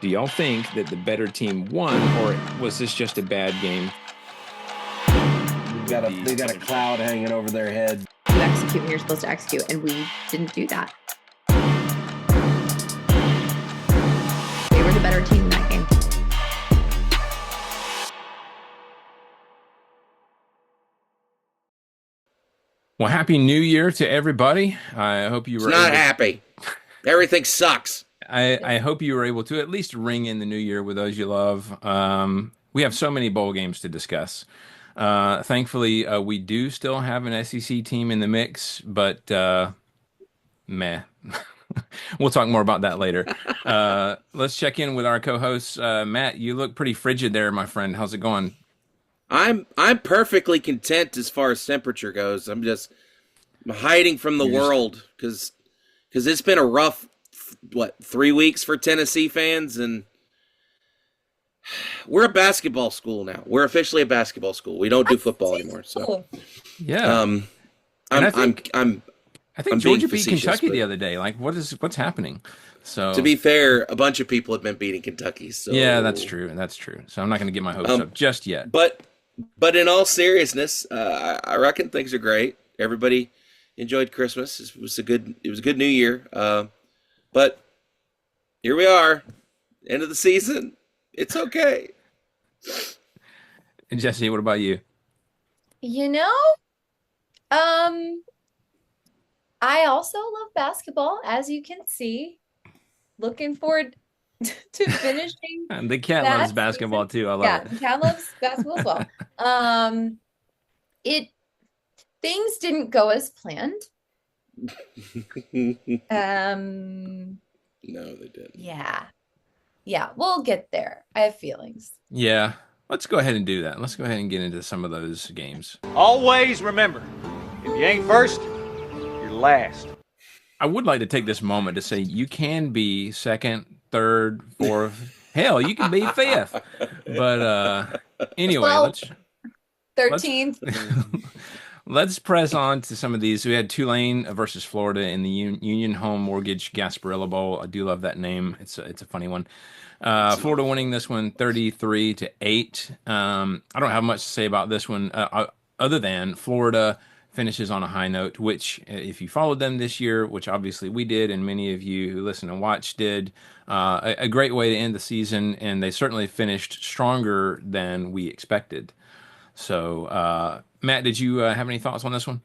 Do y'all think that the better team won, or was this just a bad game? They got a cloud hanging over their head. You execute when you're supposed to execute, and we didn't do that. They were the better team in that game. Well, happy New Year to everybody. I hope you were not able happy. Everything sucks. I hope you were able to at least ring in the new year with those you love. We have so many bowl games to discuss. Thankfully, we do still have an SEC team in the mix, but meh. We'll talk more about that later. Let's check in with our co-hosts. Matt, you look pretty frigid there, my friend. How's it going? I'm perfectly content as far as temperature goes. I'm hiding from the world because it's been a rough 3 weeks for Tennessee fans, and we're a basketball school now. We're officially a basketball school. We don't do football anymore. So yeah, I think Georgia beat Kentucky the other day. Like, what's happening? So to be fair, a bunch of people have been beating Kentucky. So yeah, that's true. That's true. So I'm not going to get my hopes up just yet. But in all seriousness, I reckon things are great. Everybody enjoyed Christmas. It was a good New Year. But here we are, end of the season. It's okay. And Jesse, what about you? I also love basketball, as you can see. Looking forward to finishing. And the cat loves basketball too. I love it. The cat loves basketball as well. Things didn't go as planned. No, they didn't. Yeah, we'll get there. I have feelings. Yeah, let's go ahead and do that. Let's go ahead and get into some of those games. Always remember, if you ain't first, you're last. I would like to take this moment to say you can be second, third, fourth. Hell, you can be fifth. But anyway, 13th. Let's press on to some of these. We had Tulane versus Florida in the Union Home Mortgage Gasparilla Bowl. I do love that name. It's a funny one. Florida winning this one 33-8. I don't have much to say about this one other than Florida finishes on a high note, which if you followed them this year, which obviously we did, and many of you who listen and watch did, a great way to end the season, and they certainly finished stronger than we expected. So, Matt, did you have any thoughts on this one?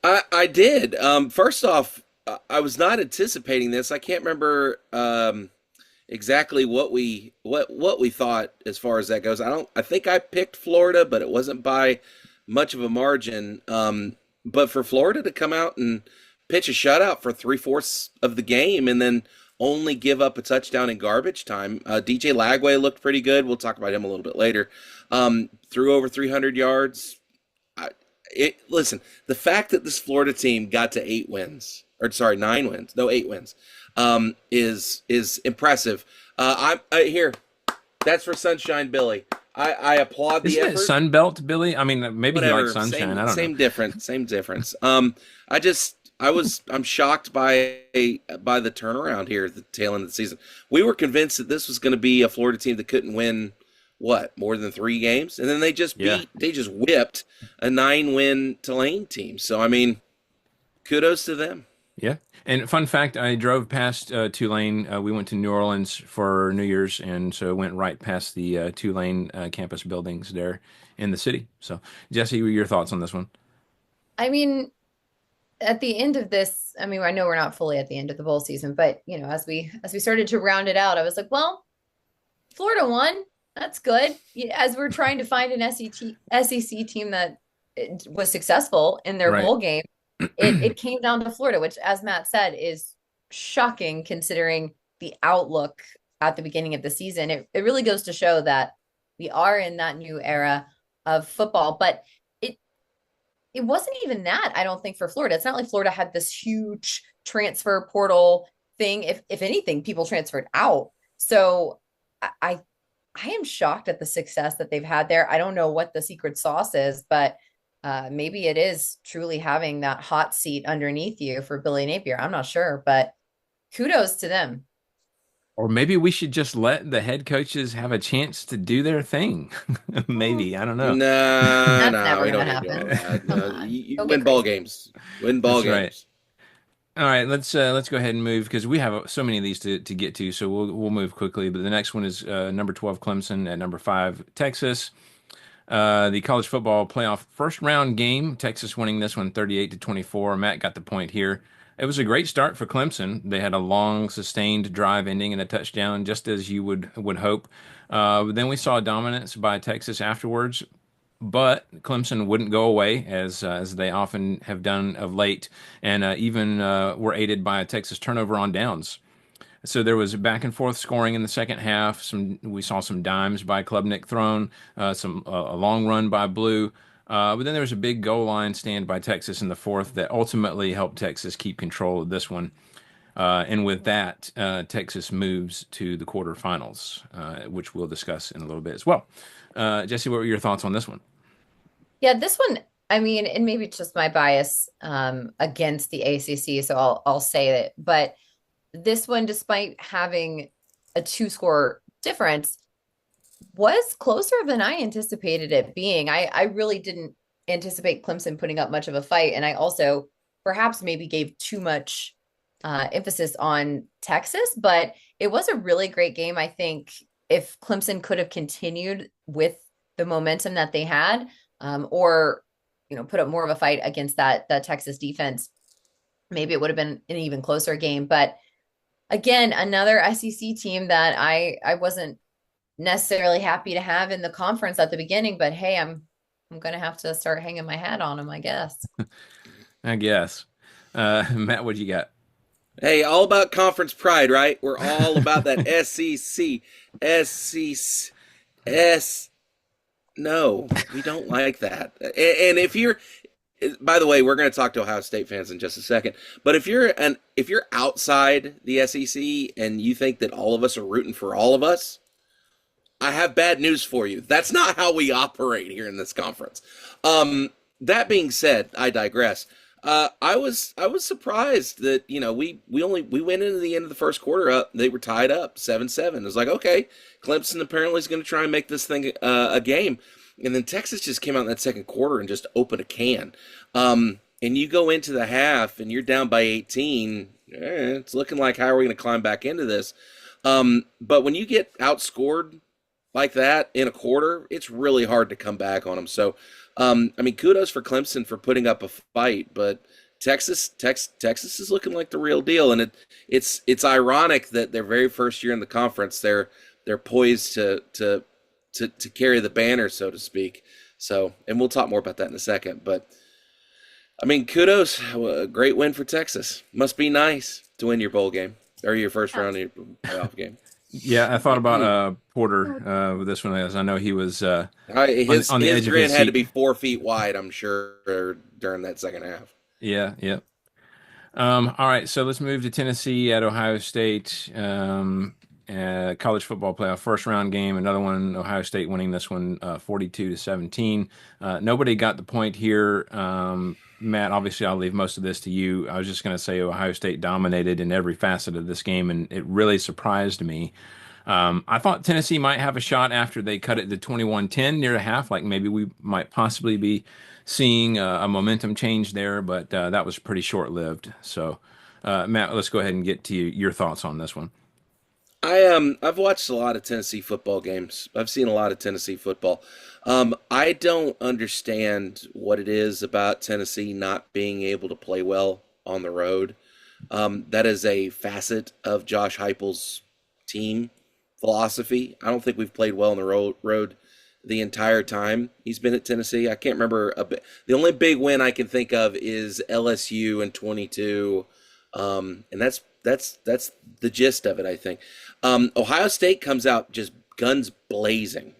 I did. First off, I was not anticipating this. I can't remember exactly what we thought as far as that goes. I think I picked Florida, but it wasn't by much of a margin. But for Florida to come out and pitch a shutout for 3/4 of the game and then only give up a touchdown in garbage time. DJ Lagway looked pretty good. We'll talk about him a little bit later. Threw over 300 yards. Listen, the fact that this Florida team got to 8 wins, is impressive. Here, that's for Sunshine Billy. I applaud the effort. Isn't it Sunbelt Billy? I mean, maybe he likes sunshine. I don't know. Same difference. I'm shocked by the turnaround here at the tail end of the season. We were convinced that this was going to be a Florida team that couldn't win more than 3 games, and then they just whipped a 9-win Tulane team. So I mean, kudos to them. Yeah. And fun fact, I drove past Tulane. We went to New Orleans for New Year's, and so went right past the Tulane campus buildings there in the city. So, Jesse, what are your thoughts on this one? I mean, at the end of this, I know we're not fully at the end of the bowl season, but as we started to round it out, I was like, well, Florida won. That's good. As we're trying to find an SEC team that was successful in their bowl game, it came down to Florida, which, as Matt said, is shocking considering the outlook at the beginning of the season. It really goes to show that we are in that new era of football, but it wasn't even that, I don't think, for Florida. It's not like Florida had this huge transfer portal thing. If anything, people transferred out. So I am shocked at the success that they've had there. I don't know what the secret sauce is, but maybe it is truly having that hot seat underneath you for Billy Napier. I'm not sure, but kudos to them. Or maybe we should just let the head coaches have a chance to do their thing. Oh, Maybe, I don't know. Nah, that's nah, never we gonna don't need to do all happen. that. Come No, on, you don't get win ball crazy. games. Win ball That's right. games. All right, let's go ahead and move because we have so many of these to get to, so we'll move quickly. But the next one is number 12 Clemson at number 5 Texas. The college football playoff first round game, Texas winning this one 38-24. Matt got the point here. It was a great start for Clemson. They had a long, sustained drive ending in a touchdown, just as you would hope. But then we saw dominance by Texas afterwards, but Clemson wouldn't go away as they often have done of late, and even were aided by a Texas turnover on downs. So there was back and forth scoring in the second half. We saw some dimes by Klubnik thrown, some a long run by Blue, but then there was a big goal line stand by Texas in the fourth that ultimately helped Texas keep control of this one. And with that, Texas moves to the quarterfinals, which we'll discuss in a little bit as well. Jesse, what were your thoughts on this one? Yeah, this one, I mean, and maybe it's just my bias against the ACC, so I'll say it. But this one, despite having a two-score difference, was closer than I anticipated it being. I really didn't anticipate Clemson putting up much of a fight, and I also perhaps maybe gave too much emphasis on Texas, but it was a really great game. I think if Clemson could have continued with the momentum that they had, or put up more of a fight against that Texas defense, maybe it would have been an even closer game. But again, another SEC team that I wasn't necessarily happy to have in the conference at the beginning, but hey, I'm gonna have to start hanging my hat on them, I guess. I guess. Matt, what you got? Hey, all about conference pride, right? We're all about that SEC, SEC, S. No, we don't like that. And if you're, by the way, we're going to talk to Ohio State fans in just a second. But if you're outside the SEC and you think that all of us are rooting for all of us, I have bad news for you. That's not how we operate here in this conference. That being said, I digress. I was surprised that we went into the end of the first quarter up. They were tied up 7-7. It was like, okay, Clemson apparently is going to try and make this thing a game, and then Texas just came out in that second quarter and just opened a can. And you go into the half and you're down by 18. It's looking like how are we going to climb back into this? But when you get outscored like that in a quarter, it's really hard to come back on them. So, I mean, kudos for Clemson for putting up a fight, but Texas is looking like the real deal, and it's ironic that their very first year in the conference, they're poised to carry the banner, so to speak. So, and we'll talk more about that in a second. But I mean, kudos, a great win for Texas. Must be nice to win your bowl game or your first round of your playoff game. Yeah, I thought about Porter with this one, as I know he was His on the edge of grin his had to seat. be 4 feet wide, I'm sure, during that second half. Yeah, yeah. All right, so let's move to Tennessee at Ohio State. College football playoff first round game. Another one, Ohio State winning this one 42-17. Nobody got the point here. Matt, obviously, I'll leave most of this to you. I was just going to say Ohio State dominated in every facet of this game, and it really surprised me. I thought Tennessee might have a shot after they cut it to 21-10 near the half. Like maybe we might possibly be seeing a momentum change there, but that was pretty short lived. So, Matt, let's go ahead and get to your thoughts on this one. I've watched a lot of Tennessee football games. I've seen a lot of Tennessee football. I don't understand what it is about Tennessee not being able to play well on the road. That is a facet of Josh Heupel's team philosophy. I don't think we've played well on the road the entire time he's been at Tennessee. I can't remember the only big win I can think of is LSU in 22, and that's the gist of it, I think. Ohio State comes out just guns blazing.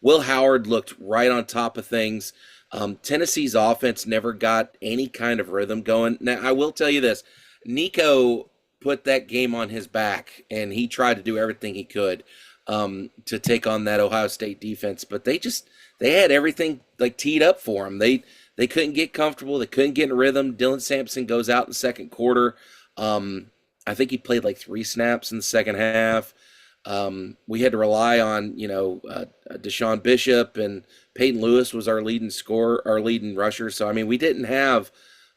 Will Howard looked right on top of things. Tennessee's offense never got any kind of rhythm going. Now, I will tell you this. Nico put that game on his back, and he tried to do everything he could to take on that Ohio State defense. But they had everything like teed up for them. They couldn't get comfortable. They couldn't get in rhythm. Dylan Sampson goes out in the second quarter. I think he played like 3 snaps in the second half. We had to rely on, Deshaun Bishop, and Peyton Lewis was our leading scorer, our leading rusher. So I mean, we didn't have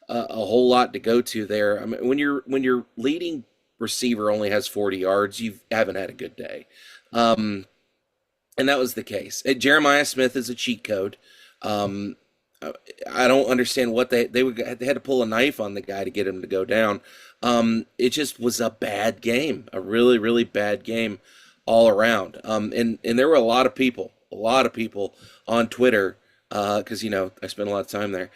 a whole lot to go to there. I mean, when your leading receiver only has 40 yards, you haven't had a good day. Um, and that was the case. Jeremiah Smith is a cheat code. Um, I don't understand what they had to pull a knife on the guy to get him to go down. It just was a bad game, a really really bad game all around. And there were a lot of people on Twitter, because I spent a lot of time there,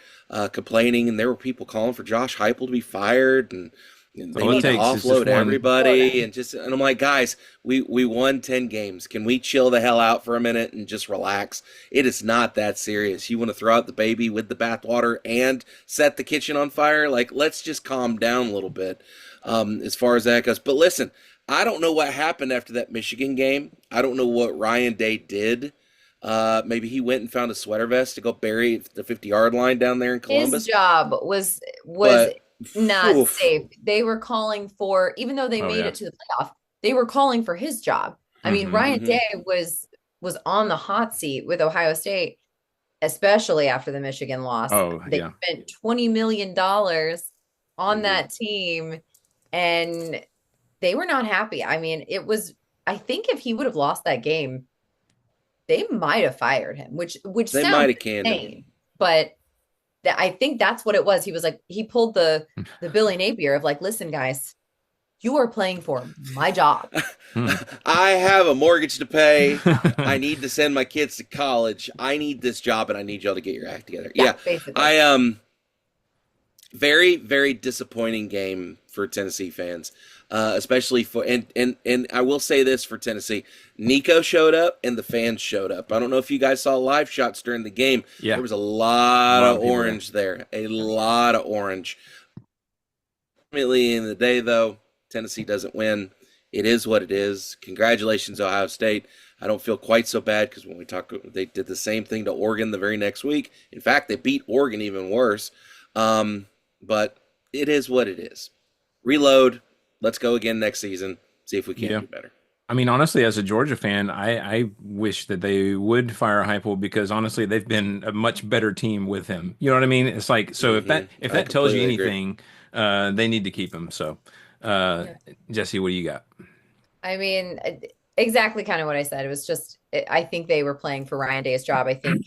complaining, and there were people calling for Josh Heupel to be fired, and they All it need to takes is just offload one. everybody, and I'm like, guys, we won 10 games. Can we chill the hell out for a minute and just relax? It is not that serious. You want to throw out the baby with the bathwater and set the kitchen on fire? Like, let's just calm down a little bit, as far as that goes. But listen, I don't know what happened after that Michigan game. I don't know what Ryan Day did. Maybe he went and found a sweater vest to go bury the 50-yard line down there in His Columbus. job was But not oof. safe. They were calling for, even though they Oh made yeah. it to the playoff, they were calling for his job. I mean, Hmm. Ryan Hmm. Day was on the hot seat with Ohio State, especially after the Michigan loss. Oh They yeah. spent $20 million on Hmm. that team, and they were not happy. I mean, I think if he would have lost that game, they might have fired him, which They might sounds have canned him. insane, but I think that's what it was. He was like, he pulled the Billy Napier of like, listen, guys, you are playing for my job. Hmm. I have a mortgage to pay. I need to send my kids to college. I need this job, and I need y'all to get your act together. Yeah, Yeah, basically. I very very disappointing game for Tennessee fans, especially for and I will say this for Tennessee: Nico showed up and the fans showed up. I don't know if you guys saw live shots during the game. Yeah. There was a A lot lot of of people there. orange there, a lot of orange. Ultimately, in the day, though, Tennessee doesn't win. It is what it is. Congratulations, Ohio State. I don't feel quite so bad because when we talk, they did the same thing to Oregon the very next week. In fact, they beat Oregon even worse. But it is what it is. Reload. Let's go again next season. See if we can Yeah. do better. I mean, honestly, as a Georgia fan, I wish that they would fire Heupel because honestly, they've been a much better team with him. You know what I mean? It's like, so if Hmm. if I that tells you completely agree. anything, they need to keep him. So, uh, Yeah. Jesse, what do you got? I mean, exactly kind of what I said. It was just, I think they were playing for Ryan Day's job. I think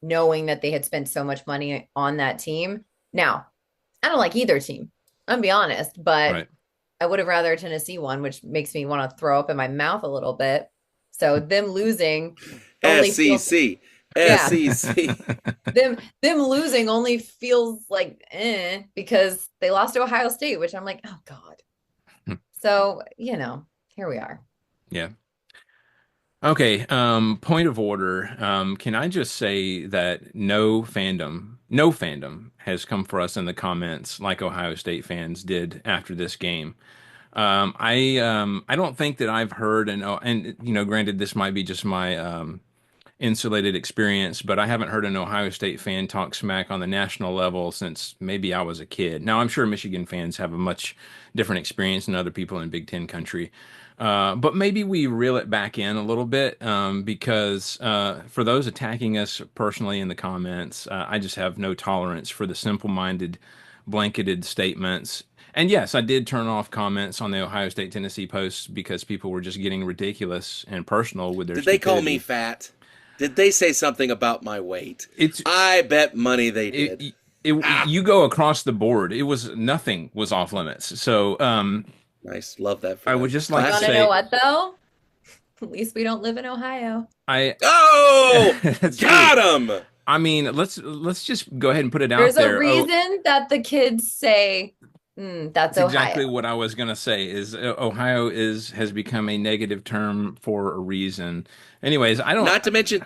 knowing that they had spent so much money on that team. Now, I don't like either team, I'm be honest, but Right. I would have rather Tennessee won, which makes me want to throw up in my mouth a little bit. So them losing only feels, SEC. yeah, SEC. them losing only feels like because they lost to Ohio State, which I'm like, oh God. So, here we are. Yeah. Okay, point of order. Can I just say that no fandom has come for us in the comments like Ohio State fans did after this game. I don't think that I've heard, and granted, this might be just my insulated experience, but I haven't heard an Ohio State fan talk smack on the national level since maybe I was a kid. Now, I'm sure Michigan fans have a much different experience than other people in Big Ten country. But maybe we reel it back in a little bit because for those attacking us personally in the comments, I just have no tolerance for the simple-minded, blanketed statements. And yes, I did turn off comments on the Ohio State Tennessee posts because people were just getting ridiculous and personal with their Did they call me stupidity. fat? Did they say something about my weight? It's I bet money they did. it, you go across the board. It was nothing was off limits. So Nice. Love that for I would them. just You like to want to Classic. know say what though? At least we don't live in Ohio. I Oh, that's true. got him. I mean, let's just go ahead and put it out There's a there. Oh, reason that the kids say, that's that's exactly Ohio. what I was gonna say. Is Ohio has become a negative term for a reason. Anyways, I don't. Not to mention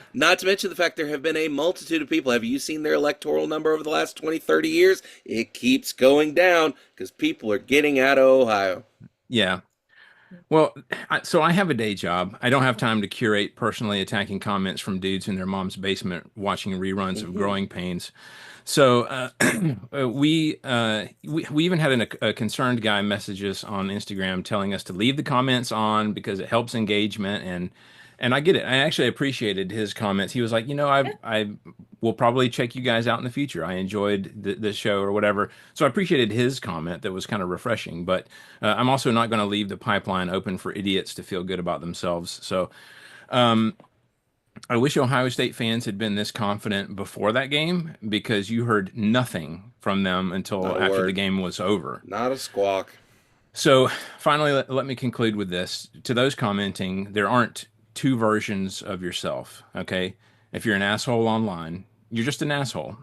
the fact there have been a multitude of people. Have you seen their electoral number over the last 20, 30 years? It keeps going down because people are getting out of Ohio. Yeah. Well, so I have a day job. I don't have time to curate personally attacking comments from dudes in their mom's basement watching reruns of Growing Pains. So we even had a concerned guy message us on Instagram telling us to leave the comments on because it helps engagement, and I get it. I actually appreciated his comments. He was like, I will probably check you guys out in the future. I enjoyed the show or whatever. So I appreciated his comment. That was kind of refreshing. But I'm also not going to leave the pipeline open for idiots to feel good about themselves. So I wish Ohio State fans had been this confident before that game because you heard nothing from them Not until a after the word. game was over. Not a squawk. So finally, let me conclude with this. To those commenting, there aren't two versions of yourself. Okay. If you're an asshole online, you're just an asshole.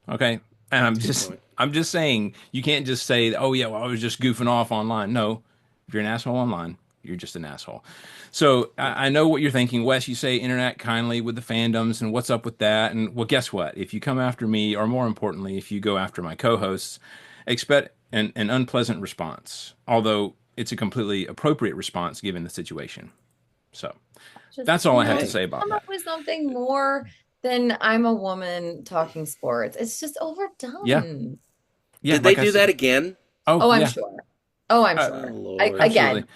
Okay. And Good point. I'm just saying, you can't just say, oh, yeah, well, I was just goofing off online. No, if you're an asshole online, you're just an asshole. So I know what you're thinking, Wes. You say interact kindly with the fandoms, and what's up with that? And well, guess what? If you come after me, or more importantly, if you go after my co-hosts, expect an unpleasant response. Although it's a completely appropriate response given the situation. So Just, that's all I have to Hey. say about come up that. with something more than I'm a woman talking sports. It's just Yeah, overdone. yeah. Did they Like I do that said. again? Oh Oh, I'm yeah, sure. Oh, I'm uh, Oh sure. Lord. absolutely. Again,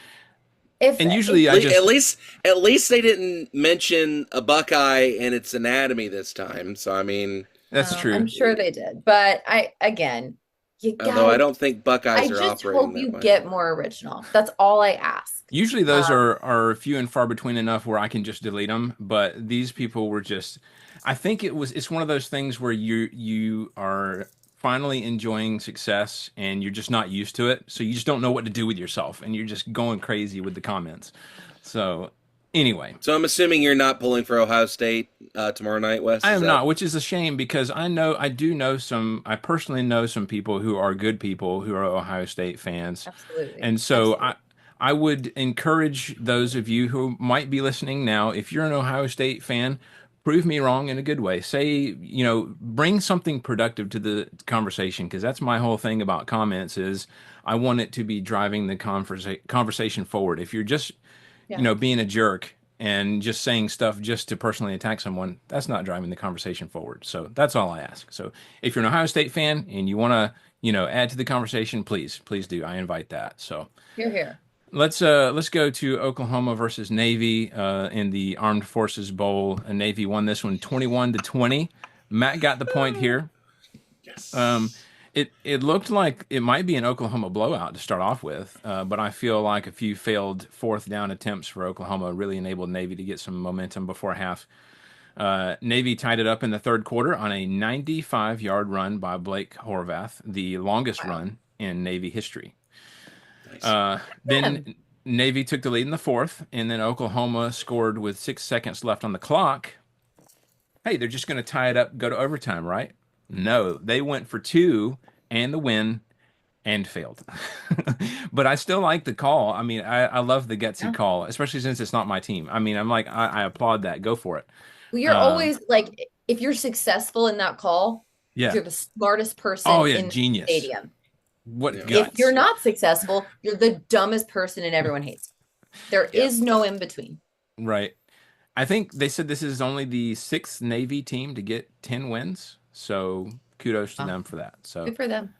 if And if usually I At just least, at least they didn't mention a Buckeye and its anatomy this time. So I mean, that's I'm true. sure they did, but again, you although I gotta. don't think I Buckeyes are just operating hope that you way. get more original. That's all I ask. Usually Um, those are few and far between enough where I can just delete them, but these people were just I think it's one of those things where you are finally enjoying success and you're just not used to it, so you just don't know what to do with yourself and you're just going crazy with the comments. So anyway, So I'm assuming you're not pulling for Ohio State tomorrow night, Wes. I Is am that not, which is a shame because I personally know some people who are good people who are Ohio State fans. absolutely, And so absolutely. I would encourage those of you who might be listening now, if you're an Ohio State fan, prove me wrong in a good way. Say, bring something productive to the conversation because that's my whole thing about comments is I want it to be driving the conversation forward. If you're just, Yeah. being a jerk and just saying stuff just to personally attack someone, that's not driving the conversation forward. So that's all I ask. So if you're an Ohio State fan and you want to, add to the conversation, please do. I invite that. So Here, here. let's go to Oklahoma versus Navy in the Armed Forces Bowl. And Navy won this one 21-20. Matt got the point here. Um, yes? it looked like it might be an Oklahoma blowout to start off with, but I feel like a few failed fourth down attempts for Oklahoma really enabled Navy to get some momentum before half. Navy tied it up in the third quarter on a 95-yard run by Blake Horvath, the longest Wow. run in Navy history. Nice. Then Them. Navy took the lead in the fourth, and then Oklahoma scored with 6 seconds left on the clock. Hey, they're just going to tie it up, go to overtime, right? No, they went for two and the win and failed. But I still like the call. I mean, I love the gutsy Yeah. call, especially since it's not my team. I mean, I'm like, I applaud that. Go for it. Well, you're Um, always like, if you're successful in that call, yeah. you're the smartest Oh, person yeah. in the Genius. stadium. What Yeah. If you're guts. not successful, you're the dumbest person and everyone hates you. There Yeah. is no in between. Right. I think they said this is only the sixth Navy team to get 10 wins. So kudos to Wow. them for that. So, Good for them.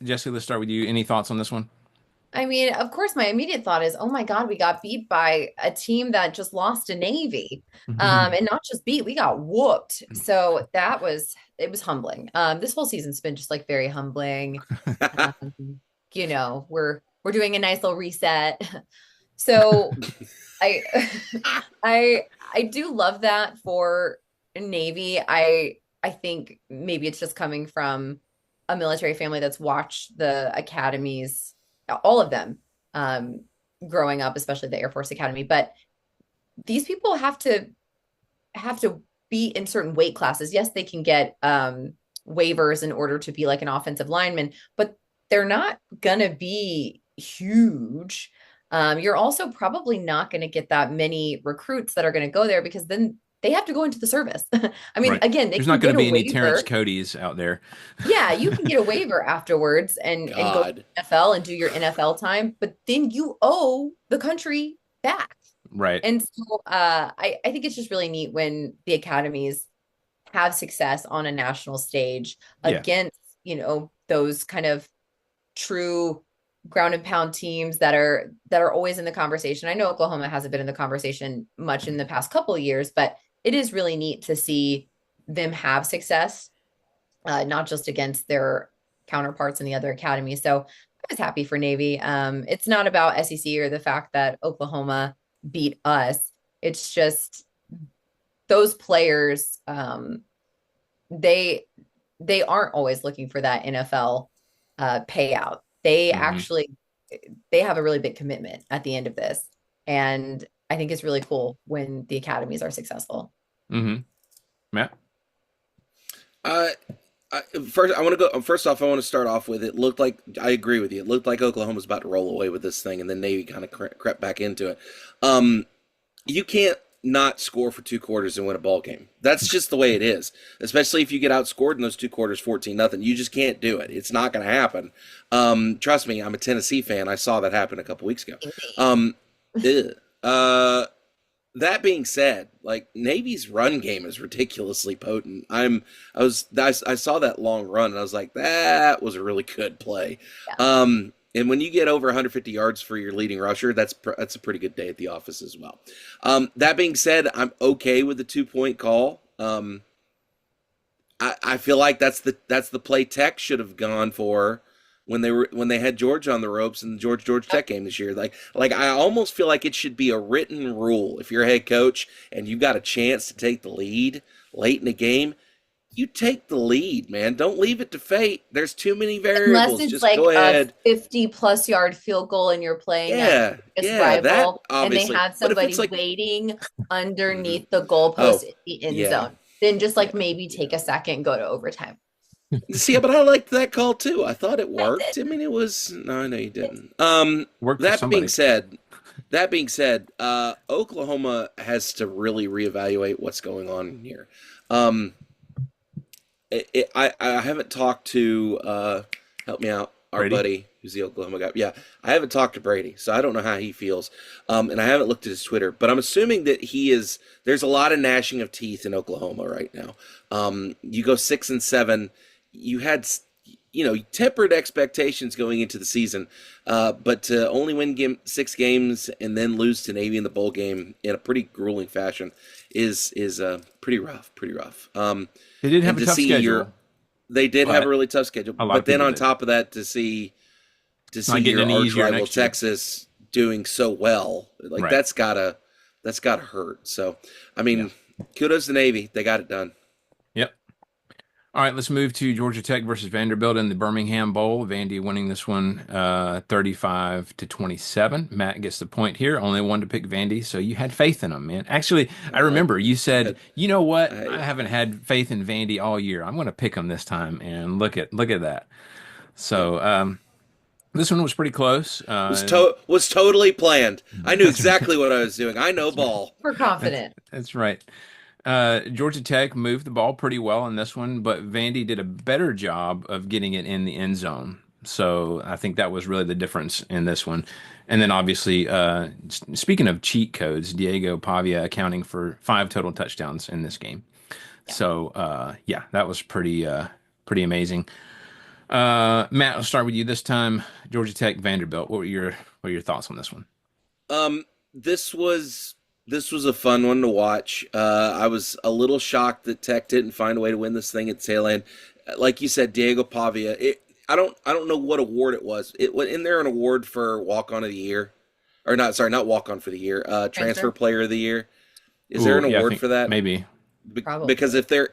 Jesse, let's start with you. Any thoughts on this one? I mean, of course, my immediate thought is, oh my God, we got beat by a team that just lost to Navy. And not just beat, we got whooped. So it was humbling. This whole season's been just like very humbling. Um, we're doing a nice little reset. So I I do love that for Navy. I think maybe it's just coming from a military family that's watched the academies, all of them, growing up, especially the Air Force Academy. But these people have to be in certain weight classes. Yes, they can get waivers in order to be like an offensive lineman, but they're not gonna be huge. You're also probably not going to get that many recruits that are going to go there because then they have to go into the service. I mean, Right. again, they There's can not going get to a be any Terrence waiver. Cody's out there. Yeah, you can get a waiver afterwards and go to God. the NFL and do your NFL time, but then you owe the country back. Right. And so I think it's just really neat when the academies have success on a national stage Yeah. against, those kind of true ground and pound teams that are always in the conversation. I know Oklahoma hasn't been in the conversation much in the past couple of years, but it is really neat to see them have success, not just against their counterparts in the other academies. So I was happy for Navy. It's not about SEC or the fact that Oklahoma beat us. It's just those players, they they aren't always looking for that NFL payout. They Hmm. actually they have a really big commitment at the end of this, and I think it's really cool when the academies are successful. Hmm. Matt? Uh, first, I want to go. First off, I want to start off with it. Looked like I agree with you. It looked like Oklahoma was about to roll away with this thing, and then Navy kind of crept back into it. You can't not score for 2 quarters and win a ball game. That's just the way it is. Especially if you get outscored in those 2 quarters, 14-0. You just can't do it. It's not going to happen. Trust me, I'm a Tennessee fan. I saw that happen a couple weeks ago. Ugh. That being said, like Navy's run game is ridiculously potent. I saw that long run and I was like, that was a really good play. Yeah. And when you get over 150 yards for your leading rusher, that's a pretty good day at the office as well. That being said, I'm okay with the 2-point call. I feel like that's the play Tech should have gone for when they had George on the ropes in the Georgia Tech game this year. Like I almost feel like it should be a written rule. If you're a head coach and you've got a chance to take the lead late in the game, you take the lead, man. Don't leave it to fate. There's too many Unless variables. it's Just like go a ahead. 50+ yard field goal and you're playing that Yeah, biggest yeah, that rival and they obviously. had But if it's somebody like, waiting mhm. underneath the goalpost Oh, in the end yeah, zone, then just yeah, like maybe take yeah. a second and go to overtime. See, but I liked that call too. I thought it I worked. did. I mean, it was no, I know you didn't. Worked for That being somebody. said, Oklahoma has to really reevaluate what's going on here. Um, I haven't talked to help me out, our Brady? buddy who's the Oklahoma guy. Yeah, I haven't talked to Brady, so I don't know how he feels. And I haven't looked at his Twitter, but I'm assuming that he is. There's a lot of gnashing of teeth in Oklahoma right now. You go 6-7. You had tempered expectations going into the season, but to only win 6 games and then lose to Navy in the bowl game in a pretty grueling fashion is pretty rough, pretty rough. They did And have a to tough see schedule, they did have a but really tough schedule, a lot of but then people on did. top of that, to see Not getting your any arch easier rival next year. Texas doing so well, like Right. that's gotta hurt. So, I Yeah. mean, kudos to Navy, they got it done. Yep. All right, let's move to Georgia Tech versus Vanderbilt in the Birmingham Bowl. Vandy winning this one 35-27. Matt gets the point here. Only one to pick Vandy, so you had faith in them, man. Actually, I I, remember you said, I, "You know what? I I haven't had faith in Vandy all year. I'm going to pick them this time." And look at that. yep. So, this one was pretty close. Was totally planned. I knew That's exactly what I was doing. I know ball. We're that's confident. that's right. Georgia Tech moved the ball pretty well in this one, but Vandy did a better job of getting it in the end zone. So I think that was really the difference in this one. And then obviously, speaking of cheat codes, Diego Pavia accounting for 5 total touchdowns in this game. Yeah. So yeah, that was pretty amazing. Matt, I'll start with you this time. Georgia Tech, Vanderbilt. What were your thoughts on this one? Um, this was a fun one to watch. I was a little shocked that Tech didn't find a way to win this thing at tail end. Like you said, Diego Pavia. I don't know what award it was. In there an award for walk on of the year, or not? Sorry, not walk on for the year. Transfer Transfer? player of the year. Is there Ooh, an yeah, I award think for that? maybe Because Probably. if there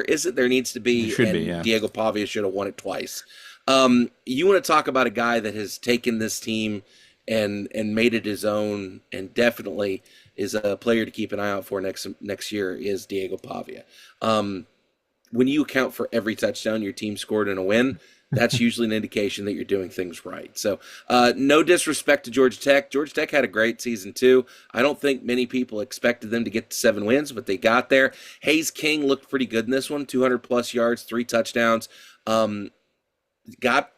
isn't, there needs to there be, should be. and Yeah. Diego Pavia should have won it twice. You want to talk about a guy that has taken this team and made it his own, and definitely is a player to keep an eye out for next year is Diego Pavia. When you account for every touchdown your team scored in a win, that's usually an indication that you're doing things right. So, no disrespect to Georgia Tech. Georgia Tech had a great season too. I don't think many people expected them to get to 7 wins, but they got there. Hayes King looked pretty good in this one, 200 plus yards, 3 touchdowns. Almost got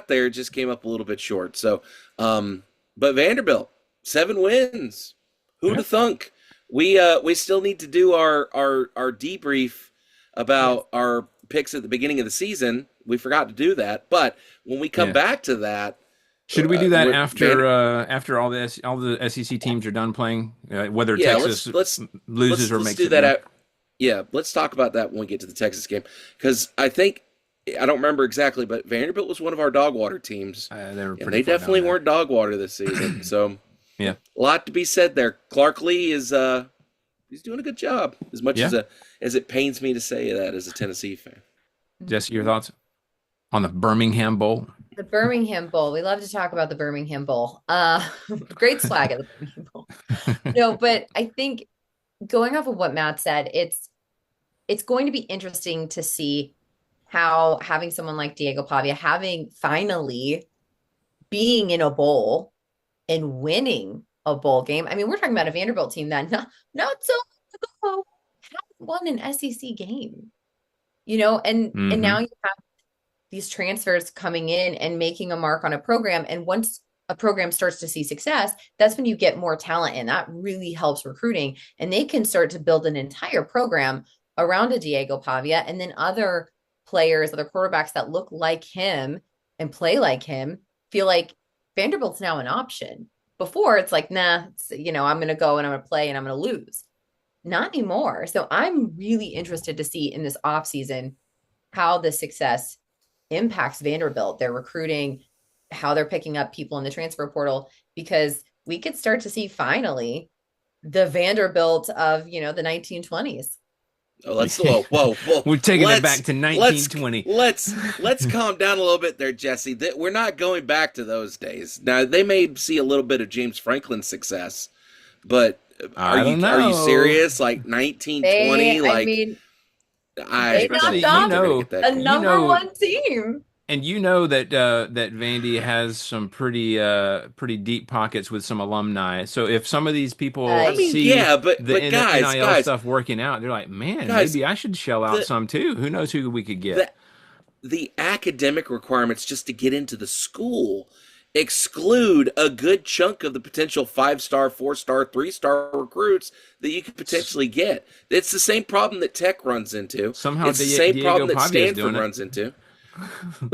there, just came up a little bit short. So, but Vanderbilt, 7 wins. Who'd have thunk? We still need to do our debrief about our picks at the beginning of the season. We forgot to do that, but when we come back to that, should we do that after all the SEC teams are done playing, whether Texas loses or makes do it? That let's talk about that when we get to the Texas game, because I don't remember exactly, but Vanderbilt was one of our dog water teams. They definitely weren't dog water this season. So yeah, a lot to be said there. Clark Lee is he's doing a good job. As much as it pains me to say that as a Tennessee fan. Jesse, your thoughts on the Birmingham Bowl? The Birmingham Bowl. We love to talk about the Birmingham Bowl. Great swag at the Birmingham Bowl. No, but I think going off of what Matt said, it's going to be interesting to see how having someone like Diego Pavia finally being in a bowl and winning a bowl game. I mean, we're talking about a Vanderbilt team that not so long ago hadn't won an SEC game, and now you have these transfers coming in and making a mark on a program. And once a program starts to see success, that's when you get more talent, and that really helps recruiting. And they can start to build an entire program around a Diego Pavia, and then other players, other quarterbacks that look like him and play like him feel like Vanderbilt's now an option. Before it's like, nah, I'm going to go and I'm going to play and I'm going to lose. Not anymore. So I'm really interested to see in this offseason how the success impacts Vanderbilt, their recruiting, how they're picking up people in the transfer portal, because we could start to see finally the Vanderbilt of, the 1920s. Oh, whoa. We're taking it back to 1920. Let's calm down a little bit there, Jesse. We're not going back to those days. Now, they may see a little bit of James Franklin's success, but are you serious? Like 1920? They knocked off a number one team. And that Vandy has some pretty deep pockets with some alumni. So if some of these people see the NIL stuff working out, they're like, man, maybe I should shell out some too. Who knows who we could get? The academic requirements just to get into the school exclude a good chunk of the potential 5-star, 4-star, 3-star recruits that you could potentially get. It's the same problem that Tech runs into. Somehow it's the same problem that Stanford runs into.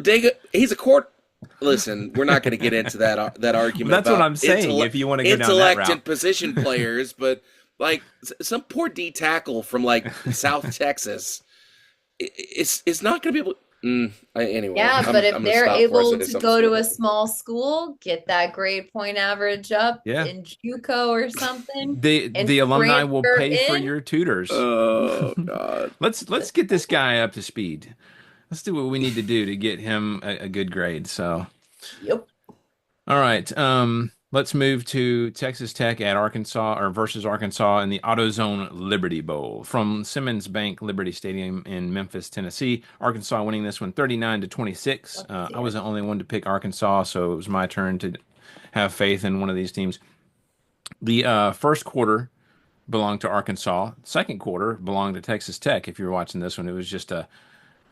Diego, he's a court. Listen, we're not going to get into that argument. That's what I'm saying. If you want to go down that route, intellect and position players, but like some poor D tackle from like South Texas, it's not going to be able. Anyway, yeah, but if they're able to go to a small school, get that grade point average up in JUCO or something, the alumni will pay for your tutors. Oh God, let's get this guy up to speed. Let's do what we need to do to get him a good grade. So, yep. All right. Let's move to Texas Tech at Arkansas versus Arkansas in the AutoZone Liberty Bowl from Simmons Bank Liberty Stadium in Memphis, Tennessee. Arkansas winning this one 39-26. I was the only one to pick Arkansas, so it was my turn to have faith in one of these teams. The first quarter belonged to Arkansas. Second quarter belonged to Texas Tech. If you're watching this one, it was just oh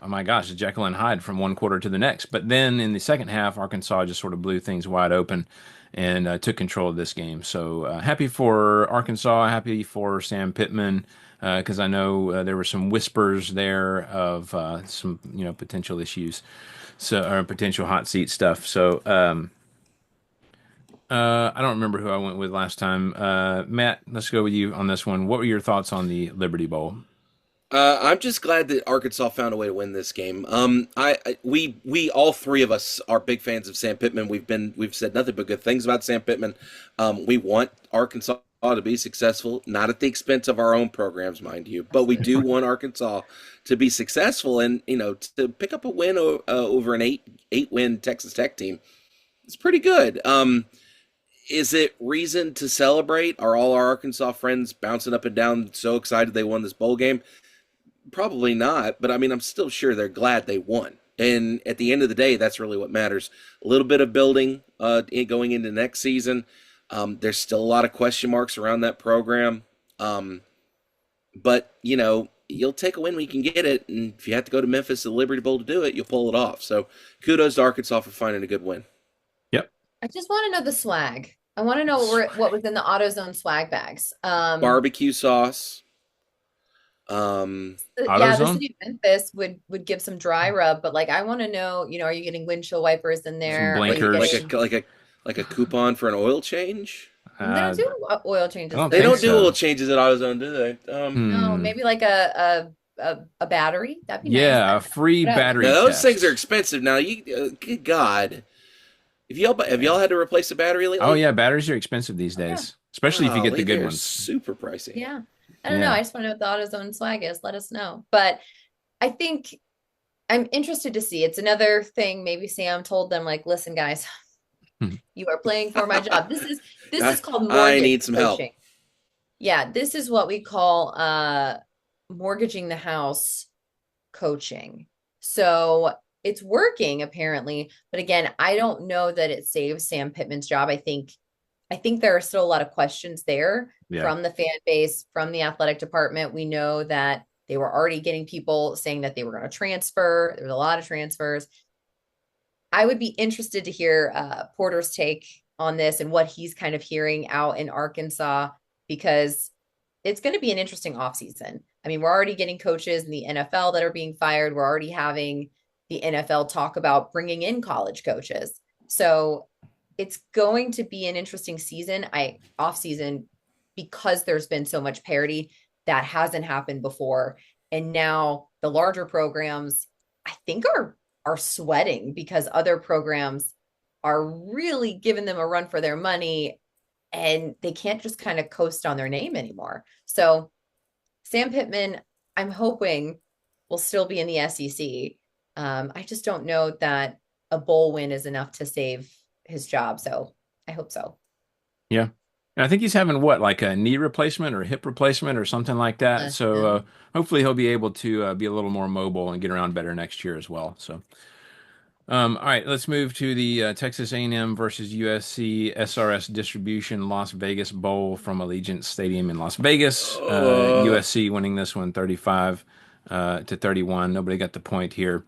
my gosh, Jekyll and Hyde from one quarter to the next. But then in the second half, Arkansas just sort of blew things wide open and took control of this game. So happy for Arkansas, happy for Sam Pittman, because I know there were some whispers there of some potential issues, or potential hot seat stuff. So I don't remember who I went with last time. Matt, let's go with you on this one. What were your thoughts on the Liberty Bowl? I'm just glad that Arkansas found a way to win this game. We all three of us are big fans of Sam Pittman. We've said nothing but good things about Sam Pittman. We want Arkansas to be successful, not at the expense of our own programs, mind you, but we do want Arkansas to be successful and to pick up a win over an eight win Texas Tech team. It's pretty good. Is it reason to celebrate? Are all our Arkansas friends bouncing up and down so excited they won this bowl game? Probably not, but I mean, I'm still sure they're glad they won. And at the end of the day, that's really what matters. A little bit of building going into next season. There's still a lot of question marks around that program. But, you'll take a win when you can get it. And if you have to go to Memphis to the Liberty Bowl to do it, you'll pull it off. So kudos to Arkansas for finding a good win. Yep. I just want to know the swag. I want to know what was in the AutoZone swag bags. Barbecue sauce. Yeah, the AutoZone? city of Memphis would give some dry rub, but like I want to know, are you getting windshield wipers in there? Are you blinkers. getting, Like a coupon for an oil change. they don't do oil changes I don't They there. don't think do so. oil changes at AutoZone, do they? No, Hmm. maybe like a battery. That'd be Yeah, a nice. free Whatever. battery Now those test. things are expensive. Now good God, have y'all had to replace a battery lately? Oh yeah, batteries are expensive these Yeah. days, especially if you get the Golly, good they're ones. super pricey. Yeah. I don't know. Yeah. I just want to know what the AutoZone swag is. Let us know. But I think I'm interested to see. It's another thing. Maybe Sam told them, like, listen, guys, you are playing for my job. This is called I mortgage need some help. coaching. Yeah, this is what we call mortgaging the house coaching. So it's working apparently, but again, I don't know that it saves Sam Pittman's job. I think there are still a lot of questions there Yeah. from the fan base, from the athletic department. We know that they were already getting people saying that they were going to transfer. There was a lot of transfers. I would be interested to hear Porter's take on this and what he's kind of hearing out in Arkansas, because it's going to be an interesting offseason. I mean, we're already getting coaches in the NFL that are being fired. We're already having the NFL talk about bringing in college coaches. So it's going to be an interesting off season, because there's been so much parity that hasn't happened before. And now the larger programs, I think, are sweating because other programs are really giving them a run for their money, and they can't just kind of coast on their name anymore. So Sam Pittman, I'm hoping, will still be in the SEC. I just don't know that a bowl win is enough to save his job. So I hope so. Yeah. And I think he's having like a knee replacement or hip replacement or something like that. So hopefully he'll be able to be a little more mobile and get around better next year as well. So, all right, let's move to the Texas A&M versus USC SRS Distribution Las Vegas Bowl from Allegiant Stadium in Las Vegas. USC winning this one 35 to 31. Nobody got the point here.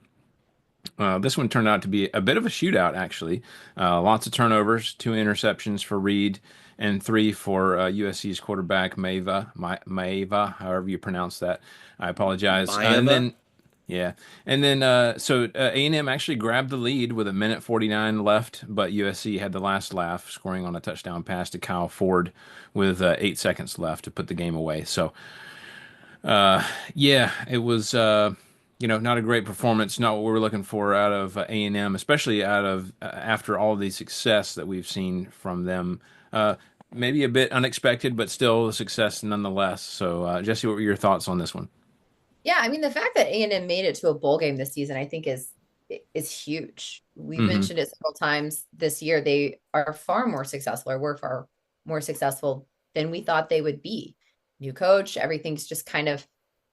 This one turned out to be a bit of a shootout, actually. Lots of turnovers, 2 interceptions for Reed, and 3 for USC's quarterback, Maeva, however you pronounce that. I apologize. Maeva? So A&M actually grabbed the lead with 1:49 left, but USC had the last laugh, scoring on a touchdown pass to Kyle Ford with 8 seconds left to put the game away. So, it was not a great performance, not what we were looking for out of A&M, especially out of after all the success that we've seen from them. Maybe a bit unexpected, but still a success nonetheless. So, Jesse, what were your thoughts on this one? Yeah, I mean, the fact that A&M made it to a bowl game this season, I think is huge. We've mentioned it several times this year. They are far more successful, or were far more successful than we thought they would be. New coach, everything's just kind of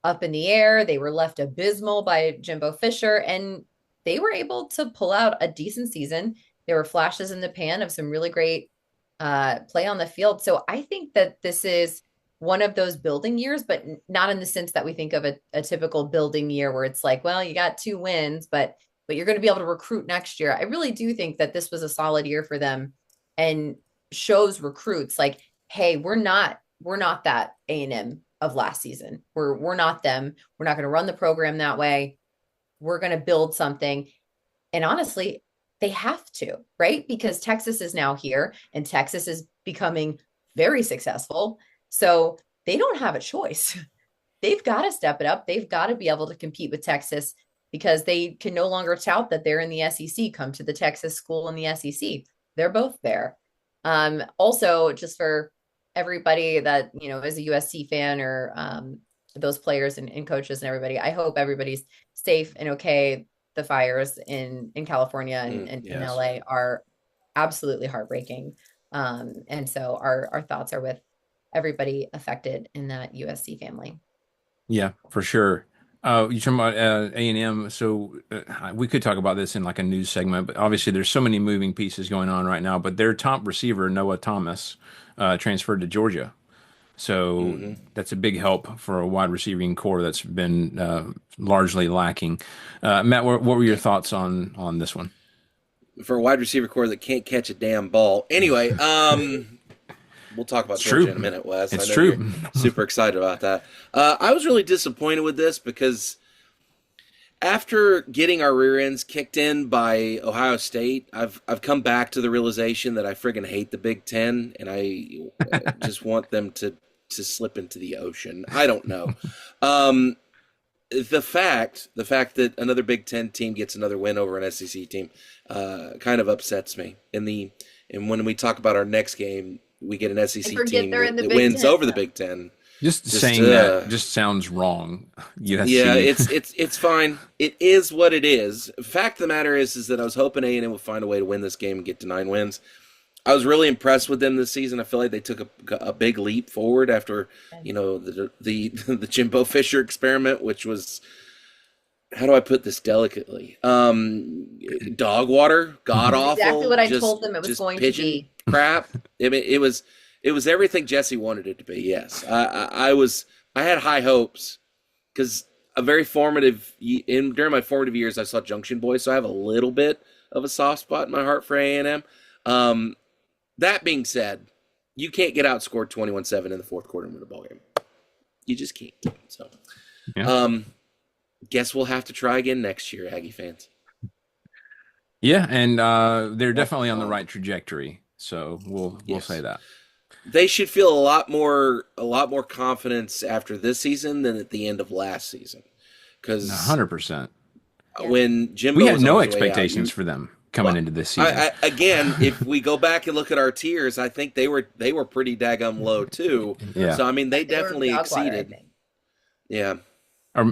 up in the air. They were left abysmal by Jimbo Fisher, and they were able to pull out a decent season. There were flashes in the pan of some really great play on the field. So I think that this is one of those building years, but not in the sense that we think of a typical building year where it's like, well, you got 2 wins, but you're going to be able to recruit next year. I really do think that this was a solid year for them, and shows recruits like, hey, we're not that A&M of last season. We're not them. We're not going to run the program that way. We're going to build something. And honestly, they have to, right? Because Texas is now here, and Texas is becoming very successful. So they don't have a choice. They've got to step it up. They've got to be able to compete with Texas, because they can no longer tout that they're in the SEC. Come to the Texas school in the SEC. They're both there. Also, just for everybody that, is a USC fan, or those players and coaches and everybody, I hope everybody's safe and okay. The fires in California and in yes. LA are absolutely heartbreaking. And so our thoughts are with everybody affected in that USC family. Yeah, for sure. You're talking about A&M. So we could talk about this in like a news segment, but obviously there's so many moving pieces going on right now. But their top receiver, Noah Thomas, transferred to Georgia. So Hmm. that's a big help for a wide receiving core that's been largely lacking. Matt, what were your thoughts on this one? For a wide receiver core that can't catch a damn ball. Anyway, we'll talk about It's Georgia in true. a minute, Wes. I It's know you're true. super excited about that. I was really disappointed with this because after getting our rear ends kicked in by Ohio State, I've come back to the realization that I friggin' hate the Big Ten, and I just want them to slip into the ocean. I don't know. Um, the fact that another Big Ten team gets another win over an SEC team, kind of upsets me. And when we talk about our next game, we get an I SEC forget team they're in the that Big wins Ten. over the Big Ten. Just Just saying that just sounds wrong. yeah, USC. it's fine. It is what it is. Fact of the matter is that I was hoping A&M would find a way to win this game and get to 9 wins. I was really impressed with them this season. I feel like they took a big leap forward after the Jimbo Fisher experiment, which was, how do I put this delicately? Dog water, god Exactly awful, what I told them it was just going to pigeon be. crap. I mean, it was everything Jesse wanted it to be. Yes, I had high hopes because a very during my formative years I saw Junction Boys, so I have a little bit of a soft spot in my heart for A&M. Um, that being said, you can't get outscored 21-7 in the fourth quarter and win a ball game. You just can't. So, Yeah. guess we'll have to try again next year, Aggie fans. Yeah, and they're Womp definitely on the womp. right trajectory. So we'll say Yes. that. They should feel a lot more confidence after this season than at the end of last season. Because 100%. Yeah. when We Jimbo had was on no his way out, expectations for them coming well, into this season. again, if we go back and look at our tiers, I think they were pretty daggum low too. Yeah. So I mean, they They were definitely dog water, I exceeded. think. Yeah,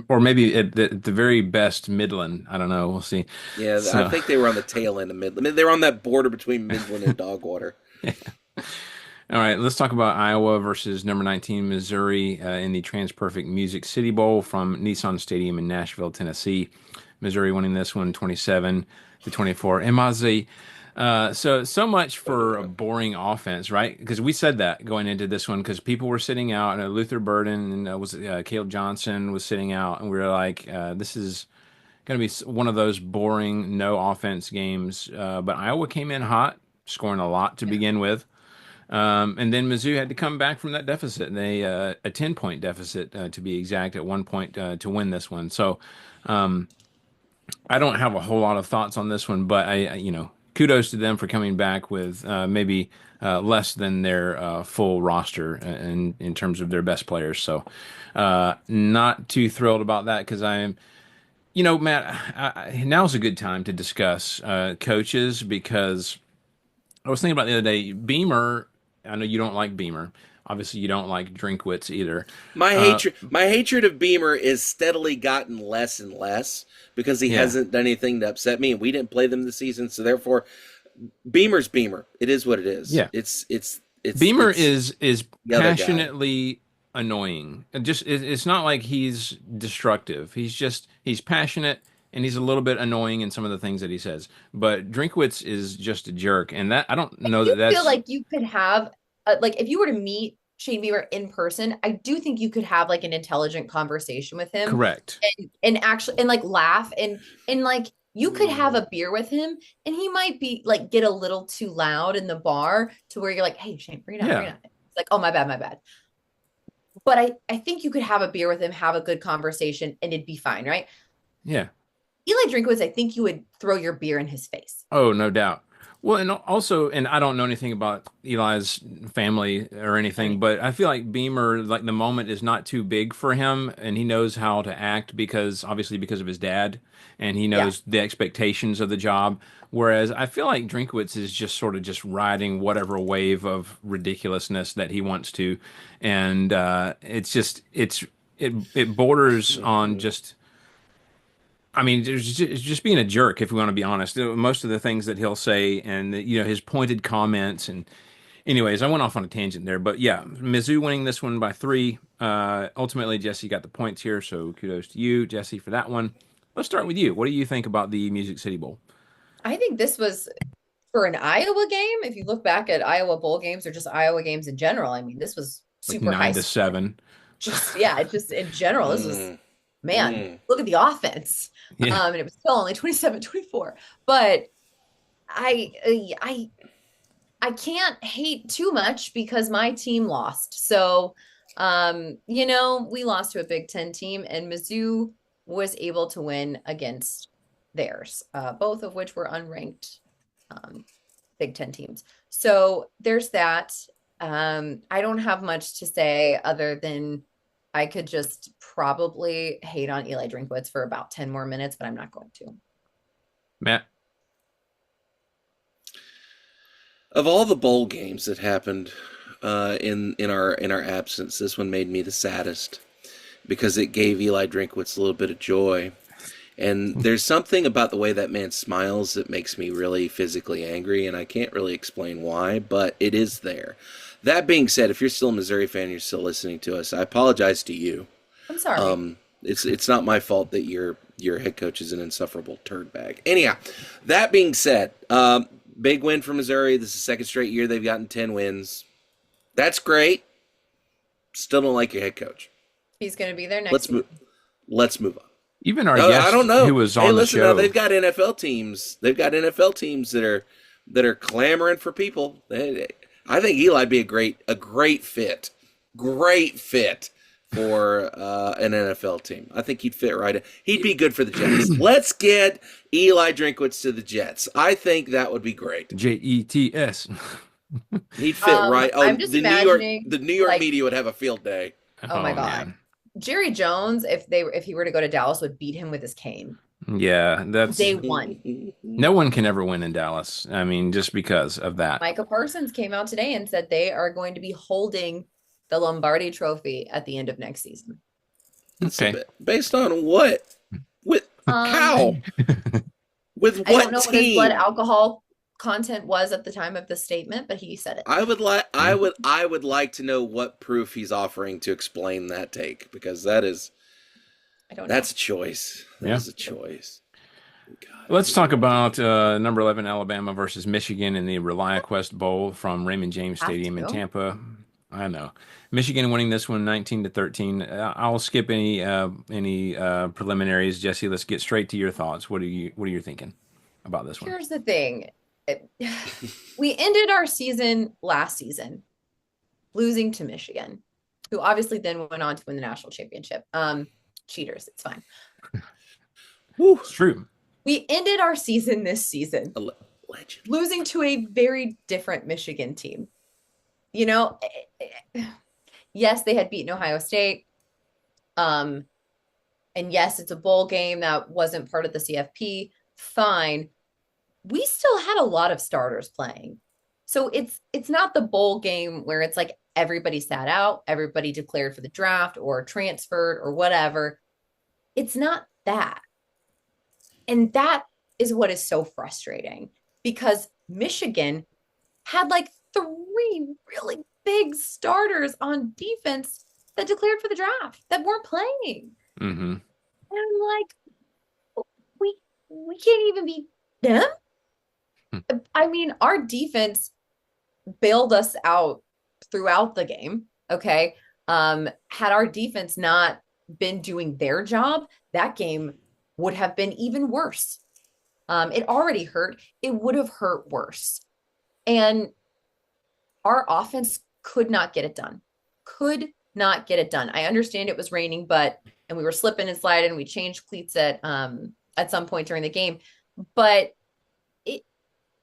Or maybe at the very best Midland. I don't know. We'll see. yeah. I So think they were on the tail end of Midland. I mean, they were on that border between Midland and Dogwater. all right, let's talk about Iowa versus number 19 Missouri in the TransPerfect Music City Bowl from Nissan Stadium in Nashville, Tennessee. Missouri winning this one 27-24. Emazzi. So much for a boring offense, right? Because we said that going into this one because people were sitting out. Luther Burden and Caleb Johnson was sitting out, and we were like, this is going to be one of those boring no offense games. But Iowa came in hot, scoring a lot to begin with. And then Mizzou had to come back from that deficit. And they a 10-point deficit to be exact at one point to win this one. So I don't have a whole lot of thoughts on this one, but kudos to them for coming back with maybe less than their full roster in terms of their best players. So not too thrilled about that because Matt, now's a good time to discuss coaches because I was thinking about the other day, Beamer. I know you don't like Beamer. Obviously, you don't like Drinkwitz either. My Uh, hatred of Beamer is steadily gotten less and less because he yeah, hasn't done anything to upset me, and we didn't play them this season. So therefore, Beamer's Beamer. It is what it is. yeah. Beamer It's is the other guy. passionately annoying. It's not like he's destructive. He's passionate and he's a little bit annoying in some of the things that he says. But Drinkwitz is just a jerk, and that I don't I know that do feel that's like you could have, like, if you were to meet Shane Bieber in person, I do think you could have like an intelligent conversation with him correct. and actually and like laugh and like you could have a beer with him and he might be like get a little too loud in the bar to where you're like, hey Shane, bring it down, bring Yeah, it down. It's like, oh my bad, my bad. But I think you could have a beer with him, have a good conversation, and it'd be fine, right? yeah. Eli Drinkwitz, I think you would throw your beer in his face. Oh, no doubt. Well, and also, and I don't know anything about Eli's family or anything, but I feel like Beamer, like the moment is not too big for him, and he knows how to act because obviously because of his dad, and he Yeah. knows the expectations of the job. Whereas I feel like Drinkwitz is just sort of just riding whatever wave of ridiculousness that he wants to, and it borders on just. I mean, it's just being a jerk, if we want to be honest. Most of the things that he'll say, and his pointed comments, and Anyways, I went off on a tangent there, but yeah, Mizzou winning this one by 3. Ultimately, Jesse got the points here, so kudos to you, Jesse, for that one. Let's start with you. What do you think about the Music City Bowl? I think this was for an Iowa game. If you look back at Iowa bowl games or just Iowa games in general, I mean, this was Like super high 9 to scoring. 7. Just yeah, just in general, this was Mm, man, mm. look at the offense. Yeah. And it was still only 27-24. But I I I can't hate too much because my team lost. So we lost to a Big Ten team, and Mizzou was able to win against theirs, both of which were unranked um, Big Ten teams. So there's that. I don't have much to say other than I could just probably hate on Eli Drinkwitz for about 10 more minutes, but I'm not going to. Matt. Of all the bowl games that happened in our absence, this one made me the saddest because it gave Eli Drinkwitz a little bit of joy. And there's something about the way that man smiles that makes me really physically angry, and I can't really explain why, but it is there. That being said, if you're still a Missouri fan, you're still listening to us, I apologize to you. I'm sorry. It's not my fault that your head coach is an insufferable turd bag. Anyhow, that being said, big win for Missouri. This is the second straight year they've gotten 10 wins. That's great. Still don't like your head coach. He's going to be there next Let's season. move. Let's move on. Even our No, I guest don't know. who was Hey, on the listen, now show. they've got NFL teams. They've got NFL teams that are clamoring for people. I think Eli'd be a great fit for an NFL team. I think he'd fit right in. He'd be good for the Jets. Let's get Eli Drinkwitz to the Jets. I think that would be great. Jets. He'd fit right. Oh, I'm just imagining, the New York like, media would have a field day. oh my God. Man. Jerry Jones, if he were to go to Dallas, would beat him with his cane. Yeah, that's Day one. no one can ever win in Dallas. I mean, just because of that. Micah Parsons came out today and said they are going to be holding the Lombardi Trophy at the end of next season. Okay. Based on what? With how? With what I don't know what his team? blood alcohol content was at the time of the statement, but he said it. I would like to know what proof he's offering to explain that take, because that's a choice. That's a choice. God. Let's talk about number 11 Alabama versus Michigan in the ReliaQuest Bowl from Raymond James Stadium in Tampa. I know. Michigan winning this one 19-13. I'll skip any preliminaries. Jesse, let's get straight to your thoughts. What are you thinking about this one? Here's the thing. We ended our season last season losing to Michigan, who obviously then went on to win the national championship. Cheaters, it's fine. It's true. We ended our season this season losing to a very different Michigan team. Yes, they had beaten Ohio State. And yes, it's a bowl game that wasn't part of the CFP. Fine. We still had a lot of starters playing. So it's not the bowl game where it's like everybody sat out, everybody declared for the draft or transferred or whatever. It's not that. And that is what is so frustrating, because Michigan had like 3 really big starters on defense that declared for the draft that weren't playing. Mm-hmm. And I'm like, we can't even beat them. I mean, our defense bailed us out throughout the game. Okay. Had our defense not been doing their job, that game would have been even worse. It already hurt. It would have hurt worse. And our offense could not get it done. Could not get it done. I understand it was raining, and we were slipping and sliding, and we changed cleats at some point during the game, but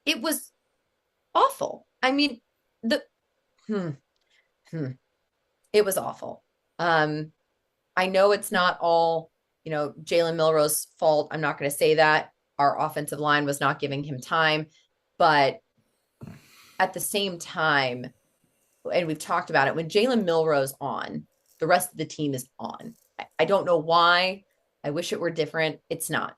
it was awful. I mean, it was awful. I know it's not all, Jalen Milroe's fault. I'm not going to say that. Our offensive line was not giving him time, but at the same time, and we've talked about it, when Jalen Milroe's on, the rest of the team is on. I don't know why. I wish it were different. It's not.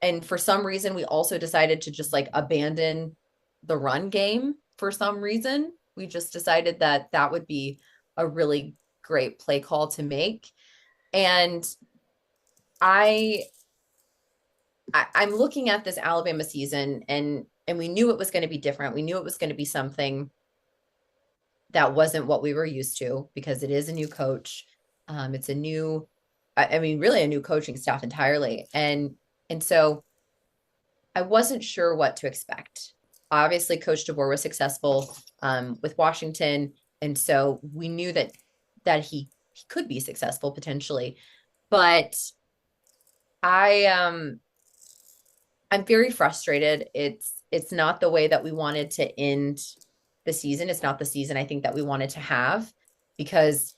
And for some reason, we also decided to just like abandon the run game. for some reason. We just decided that that would be a really great play call to make. And I I'm looking at this Alabama season, and we knew it was going to be different. We knew it was going to be something that wasn't what we were used to, because it is a new coach. It's a new, I mean, really a new coaching staff entirely. And so I wasn't sure what to expect. Obviously, Coach DeBoer was successful with Washington, and so we knew that he could be successful potentially. But I I'm very frustrated. It's not the way that we wanted to end the season. It's not the season I think that we wanted to have, because